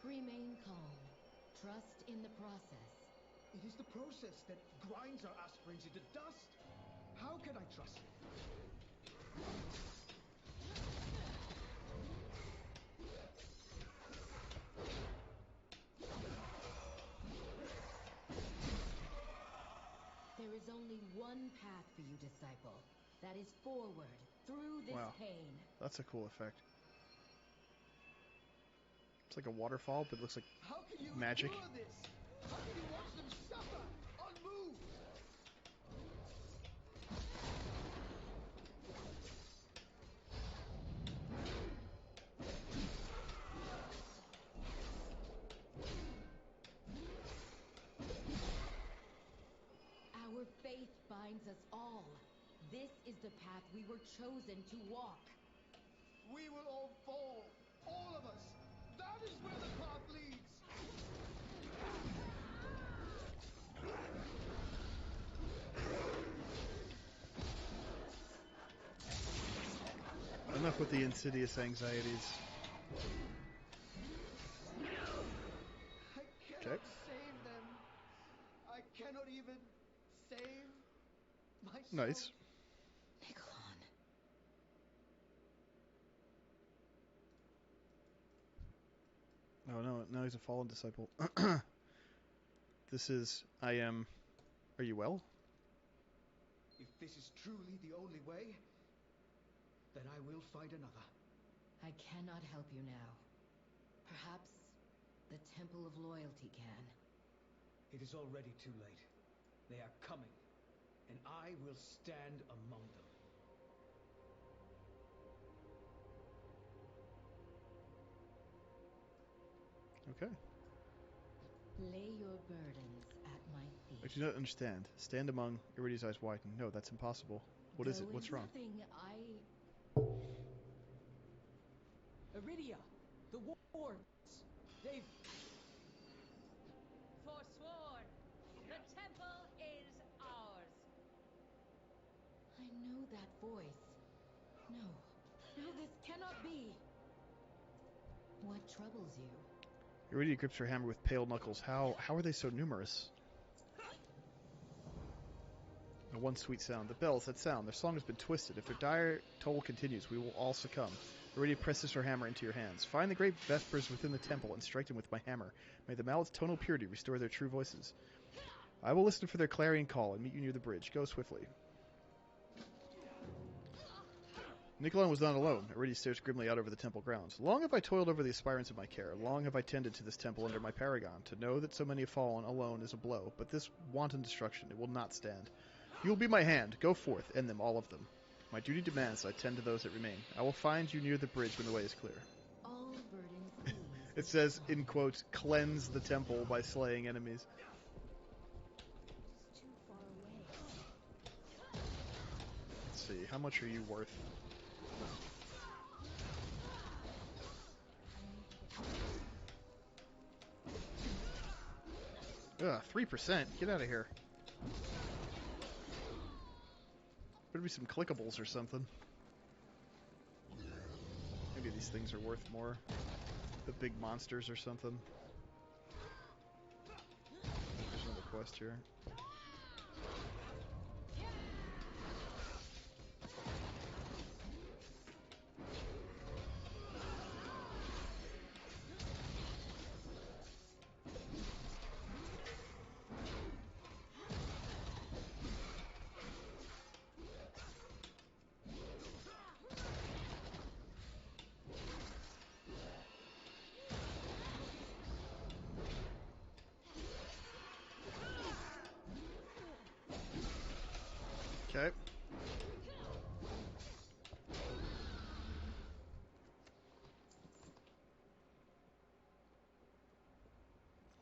Remain calm. Trust in the process.
It is the process that grinds our aspirants into dust. How can I trust it?
There is only one path for you, disciple. That is forward, through this pain.
That's a cool effect. It's like a waterfall, but it looks like
How can you
magic.
endure this? How can you watch them suffer, unmoved?
Our faith binds us all. This is the path we were chosen to walk.
We will all fall. All of us. That is where the path leads.
Enough with the insidious anxieties.
I cannot save them. I cannot even save myself.
Nice.
Nikolon.
Oh no, now he's a fallen disciple. This is... Are you well?
If this is truly the only way, then I will find another.
I cannot help you now. Perhaps the Temple of Loyalty can.
It is already too late. They are coming, and I will stand among them.
Okay.
Lay your burdens at my feet.
I do not understand. Stand among... Iridia's eyes widen. No, that's impossible. What is it? What's wrong?
Nothing.
Iridia! The wards! They've...
Forsworn! The temple is ours!
I know that voice. No. No, this cannot be. What troubles you?
Iridia grips her hammer with pale knuckles. How are they so numerous? One sweet sound. The bells, that sound. Their song has been twisted. If their dire toll continues, we will all succumb. Iridia presses her hammer into your hands. Find the great Vespers within the temple and strike them with my hammer. May the mallet's tonal purity restore their true voices. I will listen for their clarion call and meet you near the bridge. Go swiftly. Nikolon was not alone. Iridia stares grimly out over the temple grounds. Long have I toiled over the aspirants of my care. Long have I tended to this temple under my paragon. To know that so many have fallen alone is a blow. But this wanton destruction, it will not stand. You will be my hand. Go forth. End them, all of them. My duty demands I tend to those that remain. I will find you near the bridge when the way is clear.
All burdens ease.
It says, in quotes, cleanse the temple by slaying enemies.
It's too far away.
Let's see, how much are you worth? 3%? Get out of here. Better be some clickables or something. Maybe these things are worth more. The big monsters or something. There's another quest here.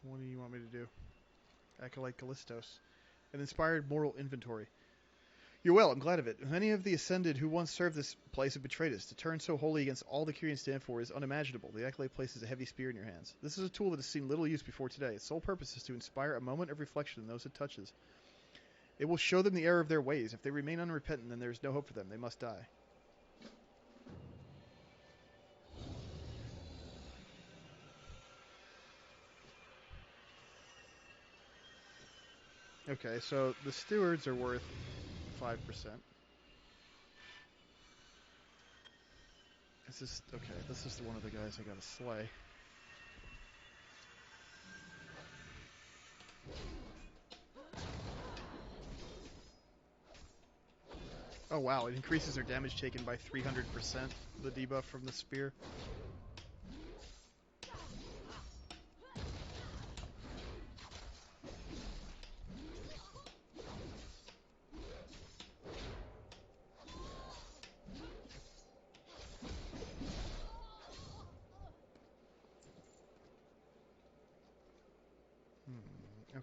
What do you want me to do? Acolyte Callistos. An inspired moral inventory. You're well, I'm glad of it. Many of the Ascended who once served this place have betrayed us. To turn so wholly against all the Kyrians stand for is unimaginable. The Acolyte places a heavy spear in your hands. This is a tool that has seen little use before today. Its sole purpose is to inspire a moment of reflection in those it touches. It will show them the error of their ways. If they remain unrepentant, then there is no hope for them. They must die. Okay, so the stewards are worth 5%. Is this... Okay, this is one of the guys I gotta slay. Oh wow, it increases their damage taken by 300%, the debuff from the spear.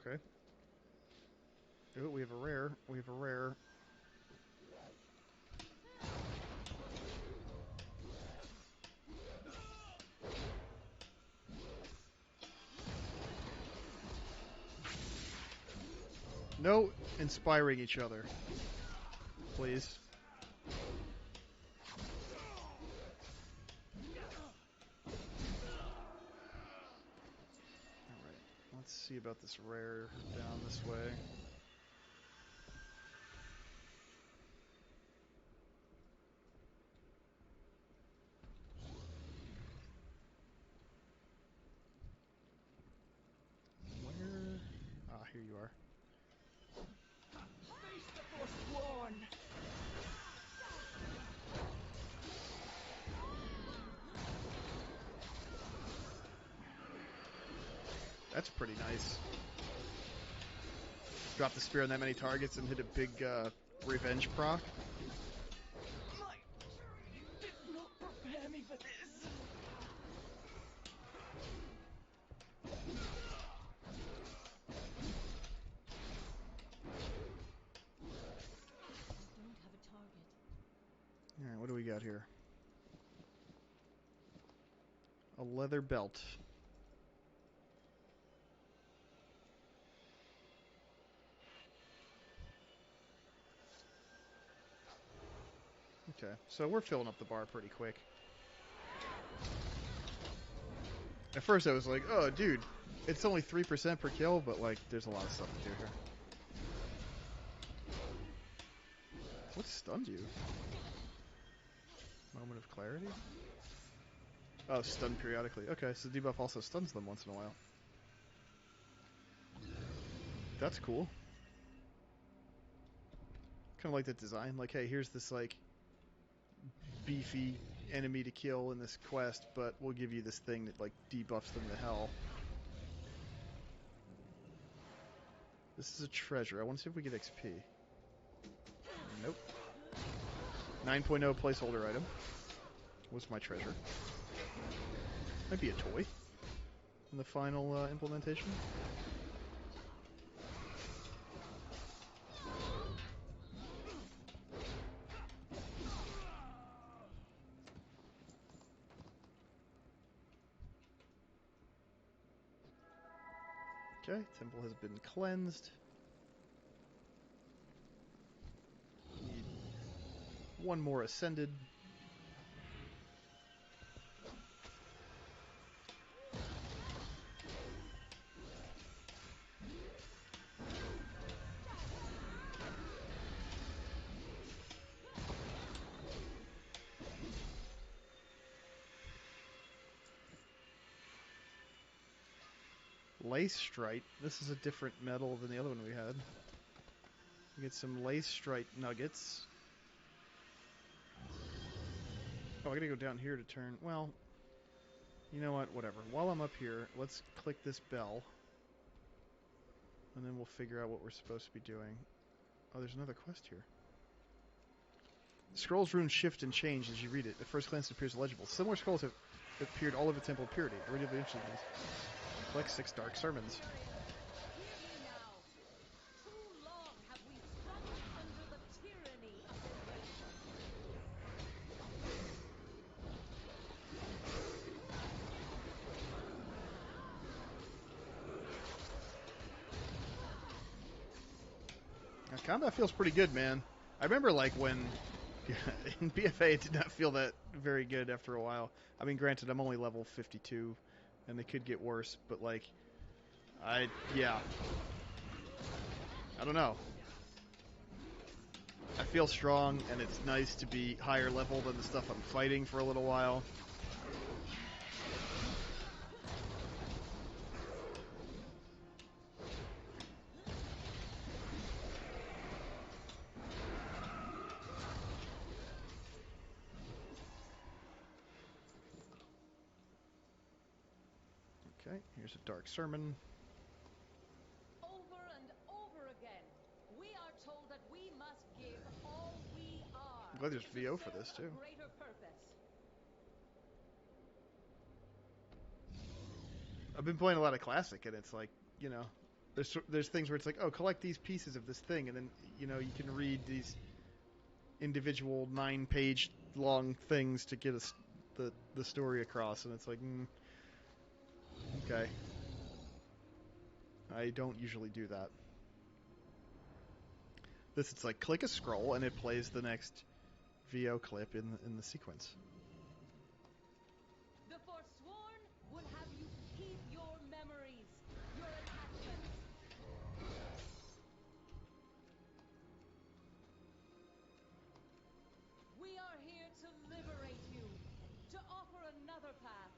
Okay. Oh, we have a rare. We have a rare. No inspiring each other. Please. Alright. Let's see about this rare down this way. Where? Ah, here you are.
Face the Forsworn!
That's pretty nice. Drop the spear on that many targets and hit a big revenge proc.
My training did not prepare me for this.
I don't have a target.
Alright, what do we got here? A leather belt. Okay, so we're filling up the bar pretty quick. At first I was like, oh dude, it's only 3% per kill, but like, there's a lot of stuff to do here. What stunned you? Moment of clarity? Oh, stun periodically. Okay, so the debuff also stuns them once in a while. That's cool. Kind of like that design. Like, hey, here's this, like, beefy enemy to kill in this quest, but we'll give you this thing that, like, debuffs them to hell. This is a treasure. I want to see if we get XP. Nope. 9.0 placeholder item. What's my treasure? Might be a toy in the final implementation. Okay, temple has been cleansed. Need one more ascended. Lace Strite. This is a different metal than the other one we had. We get some Lace Strite nuggets. Oh, I gotta go down here to turn. Well, you know what? Whatever. While I'm up here, let's click this bell. And then we'll figure out what we're supposed to be doing. Oh, there's another quest here. The scroll's runes shift and change as you read it. At first glance, it appears illegible. Similar scrolls have appeared all over Temple of Purity. I really interested in this. Click 6 dark sermons.
Hear me now. Too long have we struggled under the tyranny of the nation.
Now, combat feels pretty good, man. I remember like when in BFA it did not feel that very good after a while. I mean, granted, I'm only level 52, and they could get worse, but like, yeah. I don't know. I feel strong, and it's nice to be higher level than the stuff I'm fighting for a little while. Okay, here's a dark sermon.
Over and over again, we are told that we must give all we are.
I'm glad there's
to
VO for
serve
this,
a
too.
greater purpose.
I've been playing a lot of Classic, and it's like, you know, there's things where it's like, oh, collect these pieces of this thing, and then, you know, you can read these individual 9-page long things to get the story across, and it's like, okay. I don't usually do that. This, it's like, click a scroll, and it plays the next VO clip in the sequence.
The Forsworn would have you keep your memories, your attachments. We are here to liberate you, to offer another path.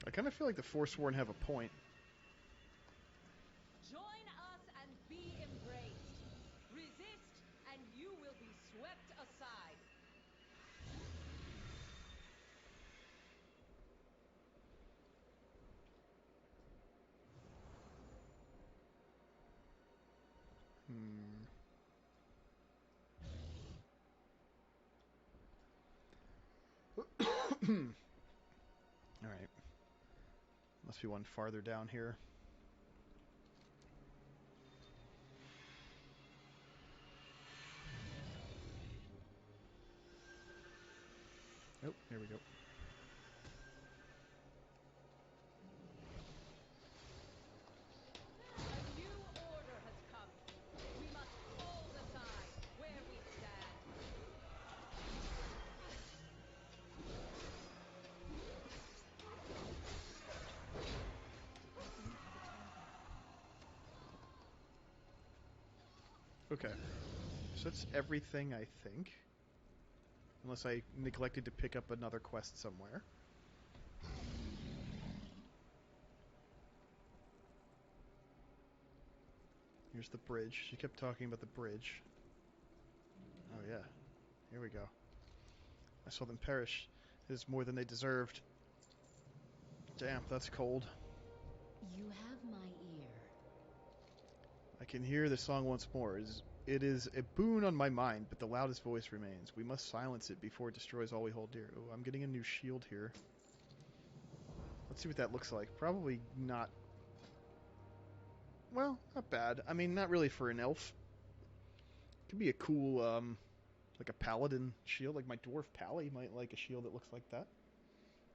I kind of feel like the Forsworn have a point.
Join us and be embraced. Resist, and you will be swept aside.
Alright. Must be one farther down here. Oh, here we go.
A new order has come. We must all decide where we stand.
Okay. So that's everything, I think. Unless I neglected to pick up another quest somewhere. Here's the bridge. She kept talking about the bridge. Oh yeah. Here we go. I saw them perish. It is more than they deserved. Damn, that's cold.
You have my ear.
I can hear the song once more. It is a boon on my mind, but the loudest voice remains. We must silence it before it destroys all we hold dear. Oh, I'm getting a new shield here. Let's see what that looks like. Probably not... Well, not bad. I mean, not really for an elf. Could be a cool, like a paladin shield. Like my dwarf pally might like a shield that looks like that.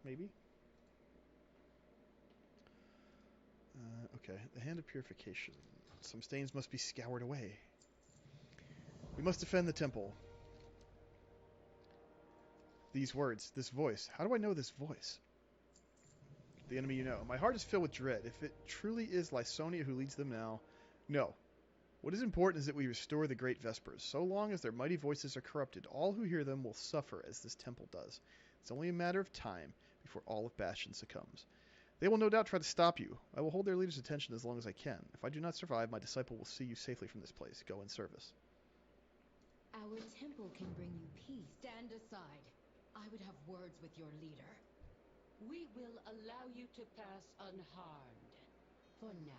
Maybe. Okay, the Hand of Purification. Some stains must be scoured away. We must defend the temple. These words, this voice. How do I know this voice? The enemy you know. My heart is filled with dread. If it truly is Lysonia who leads them now, no. What is important is that we restore the great Vespers. So long as their mighty voices are corrupted, all who hear them will suffer as this temple does. It's only a matter of time before all of Bastion succumbs. They will no doubt try to stop you. I will hold their leader's attention as long as I can. If I do not survive, my disciple will see you safely from this place. Go in service.
Our temple can bring you peace. Stand aside. I would have words with your leader.
We will allow you to pass unharmed. For now.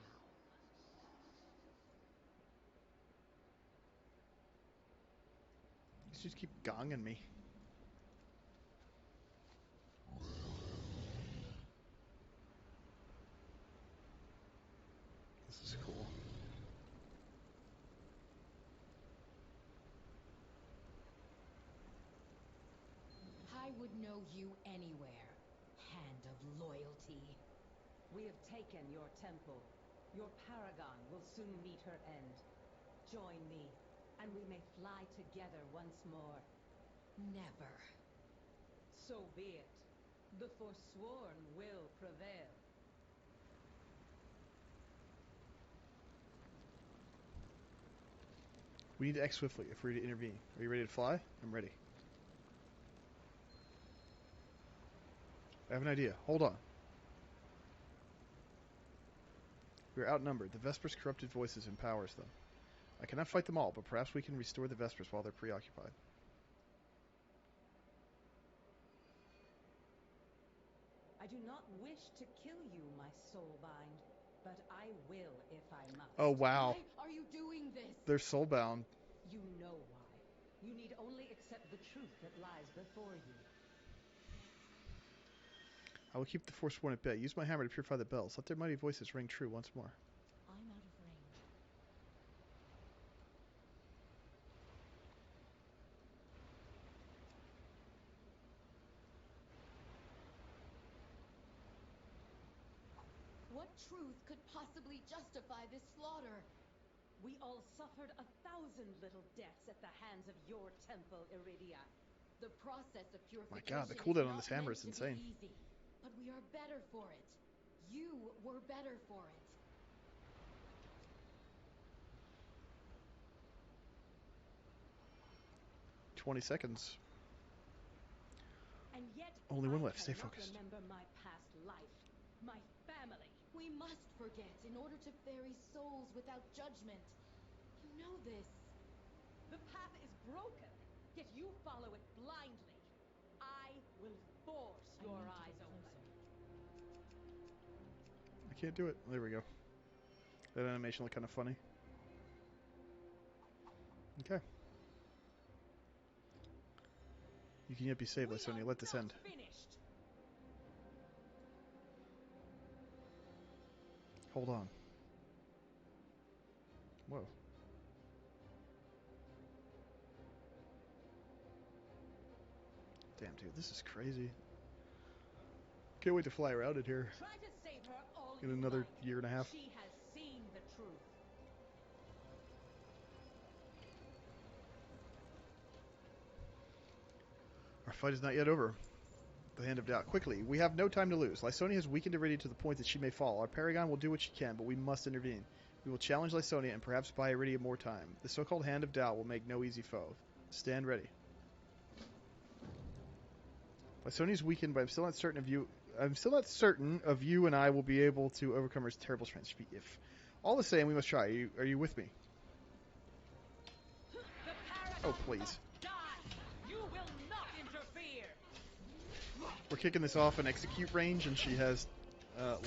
You just keep gonging me.
know you anywhere. Hand of loyalty.
We have taken your temple. Your paragon will soon meet her end. Join me, and we may fly together once more.
Never.
So be it. The Forsworn will prevail.
We need to act swiftly if we're to intervene. Are you ready to fly? I'm ready. I have an idea. Hold on. We are outnumbered. The Vespers' corrupted voices empowers them. I cannot fight them all, but perhaps we can restore the Vespers while they're preoccupied.
I do not wish to kill you, my soulbind, but I will if I must.
Oh, wow.
Why are you doing this?
They're soulbound.
You know why. You need only accept the truth that lies before you.
I will keep the Forsworn at bay. Use my hammer to purify the bells. Let their mighty voices ring true once more.
I'm out of range.
What truth could possibly justify this slaughter?
We all suffered 1,000 little deaths at the hands of your temple, Iridia.
The process of
My
purification
god, the
is
cooldown on
not
this hammer
meant
is
to
insane.
be easy, but we are better for it. You were better for it.
20 seconds.
And yet,
Only one
I
left. Stay
cannot
focused.
remember my past life, my family.
We must forget in order to ferry souls without judgment. You know this.
The path is broken, yet you follow it blindly. I will force your eyes open.
I can't do it. There we go. That animation looked kind of funny. Okay. You can yet be saved, Lysonia. Let this end.
Finished.
Hold on. Whoa. Damn, dude, this is crazy. Can't wait to fly around it here
Try to save her all
in
you
another
like.
year and a half.
She has seen the truth.
Our fight is not yet over. The Hand of Doubt. Quickly, we have no time to lose. Lysonia has weakened Iridia to the point that she may fall. Our Paragon will do what she can, but we must intervene. We will challenge Lysonia and perhaps buy Iridia more time. The so-called Hand of Doubt will make no easy foe. Stand ready. Lysonia is weakened, but I'm still not certain of you and I will be able to overcome her terrible strength. If all the same, we must try. Are you with me? Oh, please.
Die. You will not interfere.
We're kicking this off in execute range, and she has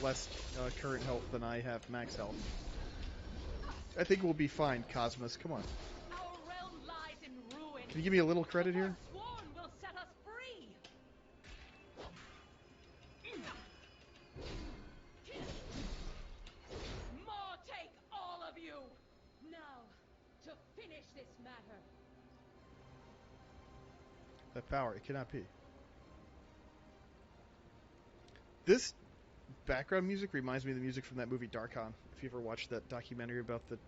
less current health than I have max health. I think we'll be fine, Cosmos. Come on.
Our realm lies in ruin.
Can you give me a little credit here?
The Forsworn will set us free. More take all of you. Now, to finish this matter.
That power, it cannot be. This background music reminds me of the music from that movie Darkon. If you ever watched that documentary about the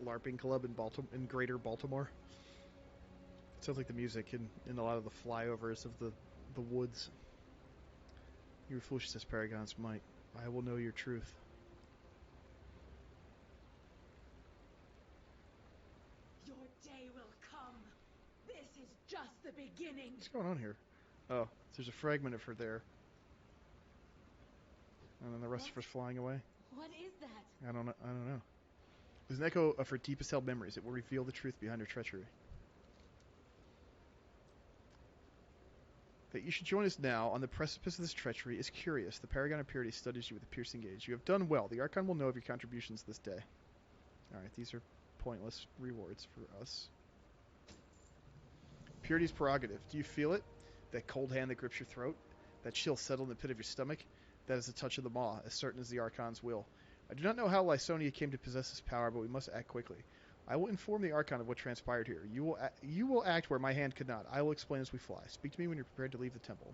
LARPing club in Greater Baltimore. It sounds like the music in a lot of the flyovers of the woods. Your foolishness, Paragon's might. I will know your truth.
Your day will come. This is just the beginning.
What's going on here? Oh, there's a fragment of her there. And then the rest of her's flying away.
What is that?
I don't know. There's an echo of her deepest held memories. It will reveal the truth behind her treachery. That you should join us now on the precipice of this treachery is curious. The Paragon of Purity studies you with a piercing gaze. You have done well. The Archon will know of your contributions this day. Alright, these are pointless rewards for us. Purity's prerogative. Do you feel it? That cold hand that grips your throat? That chill settle in the pit of your stomach? That is the touch of the maw, as certain as the Archon's will. I do not know how Lysonia came to possess this power, but we must act quickly. I will inform the Archon of what transpired here. You will act where my hand could not. I will explain as we fly. Speak to me when you're prepared to leave the temple.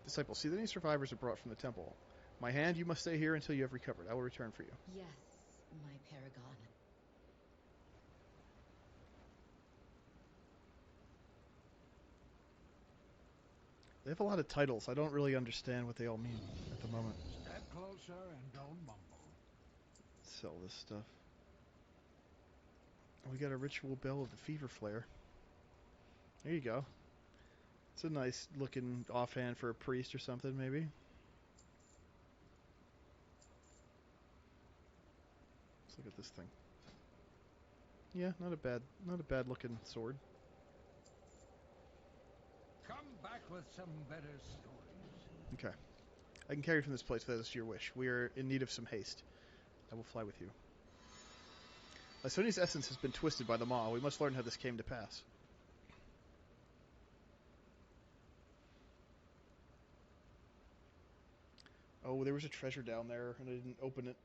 Disciple, see that any survivors are brought from the temple. My hand, you must stay here until you have recovered. I will return for you.
Yes, my paragon.
They have a lot of titles. I don't really understand what they all mean at the moment.
Step closer and don't mumble.
Sell this stuff. We got a ritual bell of the fever flare. There you go. It's a nice looking offhand for a priest or something, maybe. Let's look at this thing. Yeah, not a bad looking sword.
Come back with some better stories.
Okay. I can carry you from this place if that is your wish. We are in need of some haste. I will fly with you. Lysonia's essence has been twisted by the Maw. We must learn how this came to pass. Oh, there was a treasure down there, and I didn't open it.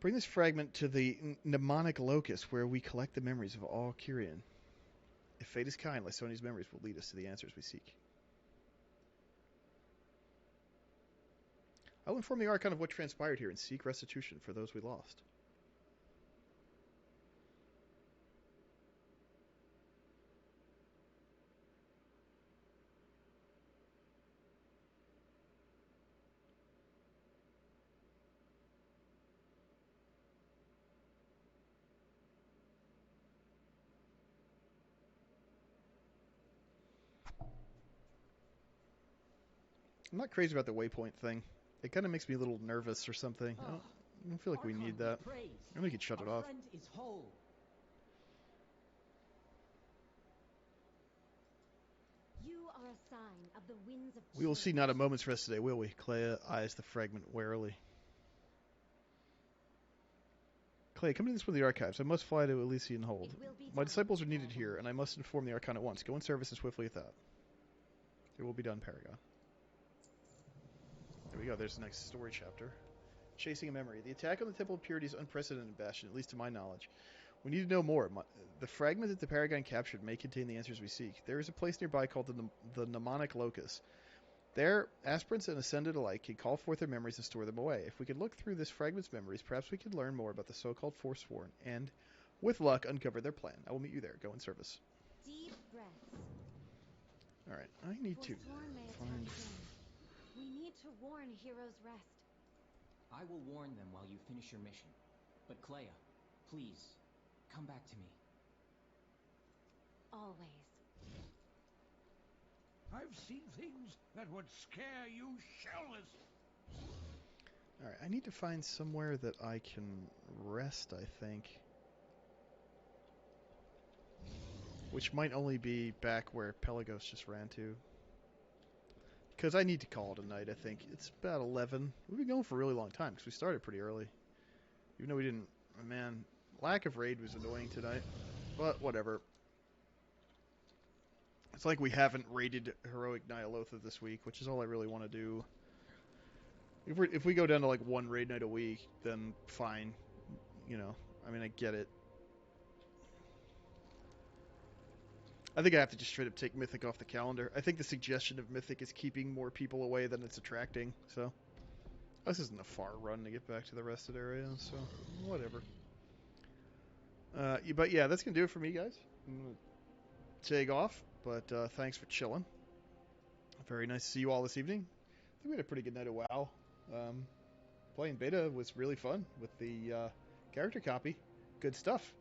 Bring this fragment to the mnemonic locus, where we collect the memories of all Kyrian. If fate is kind, Lysonia's memories will lead us to the answers we seek. I will inform the Archon of what transpired here and seek restitution for those we lost. I'm not crazy about the waypoint thing. It kind of makes me a little nervous or something. I don't feel like we need that. I think we could shut it off.
Friend is whole.
You are a sign of the winds of change.
We will see not a moment's rest today, will we? Clea eyes the fragment warily. Clea, come to this with the archives. I must fly to Elysian Hold. My disciples are needed here, and I must inform the Archon at once. Go in service as swiftly as that. It will be done, Paragon. There we go. There's the next story chapter. Chasing a memory. The attack on the Temple of Purity is unprecedented, Bastion, at least to my knowledge. We need to know more. The fragment that the Paragon captured may contain the answers we seek. There is a place nearby called the Mnemonic Locus. There, aspirants and ascended alike can call forth their memories and store them away. If we could look through this fragment's memories, perhaps we could learn more about the so-called Forsworn and, with luck, uncover their plan. I will meet you there. Go in service.
Deep breaths.
Alright, I need to
Forsworn may attack
find...
again. We need to warn Heroes Rest.
I will warn them while you finish your mission. But Clea, please, come back to me.
Always.
I've seen things that would scare you shelless.
Alright, I need to find somewhere that I can rest, I think. Which might only be back where Pelagos just ran to. Because I need to call it a night, I think. It's about 11. We've been going for a really long time, because we started pretty early. Even though we didn't... Man, lack of raid was annoying tonight. But, whatever. It's like we haven't raided Heroic Nyalotha this week, which is all I really want to do. If we go down to like one raid night a week, then fine. You know, I mean, I get it. I think I have to just straight up take Mythic off the calendar. I think the suggestion of Mythic is keeping more people away than it's attracting, so... This isn't a far run to get back to the rested area, so whatever. But yeah, that's going to do it for me, guys. I'm going to take off, but thanks for chilling. Very nice to see you all this evening. I think we had a pretty good night of WoW. Playing beta was really fun with the character copy. Good stuff.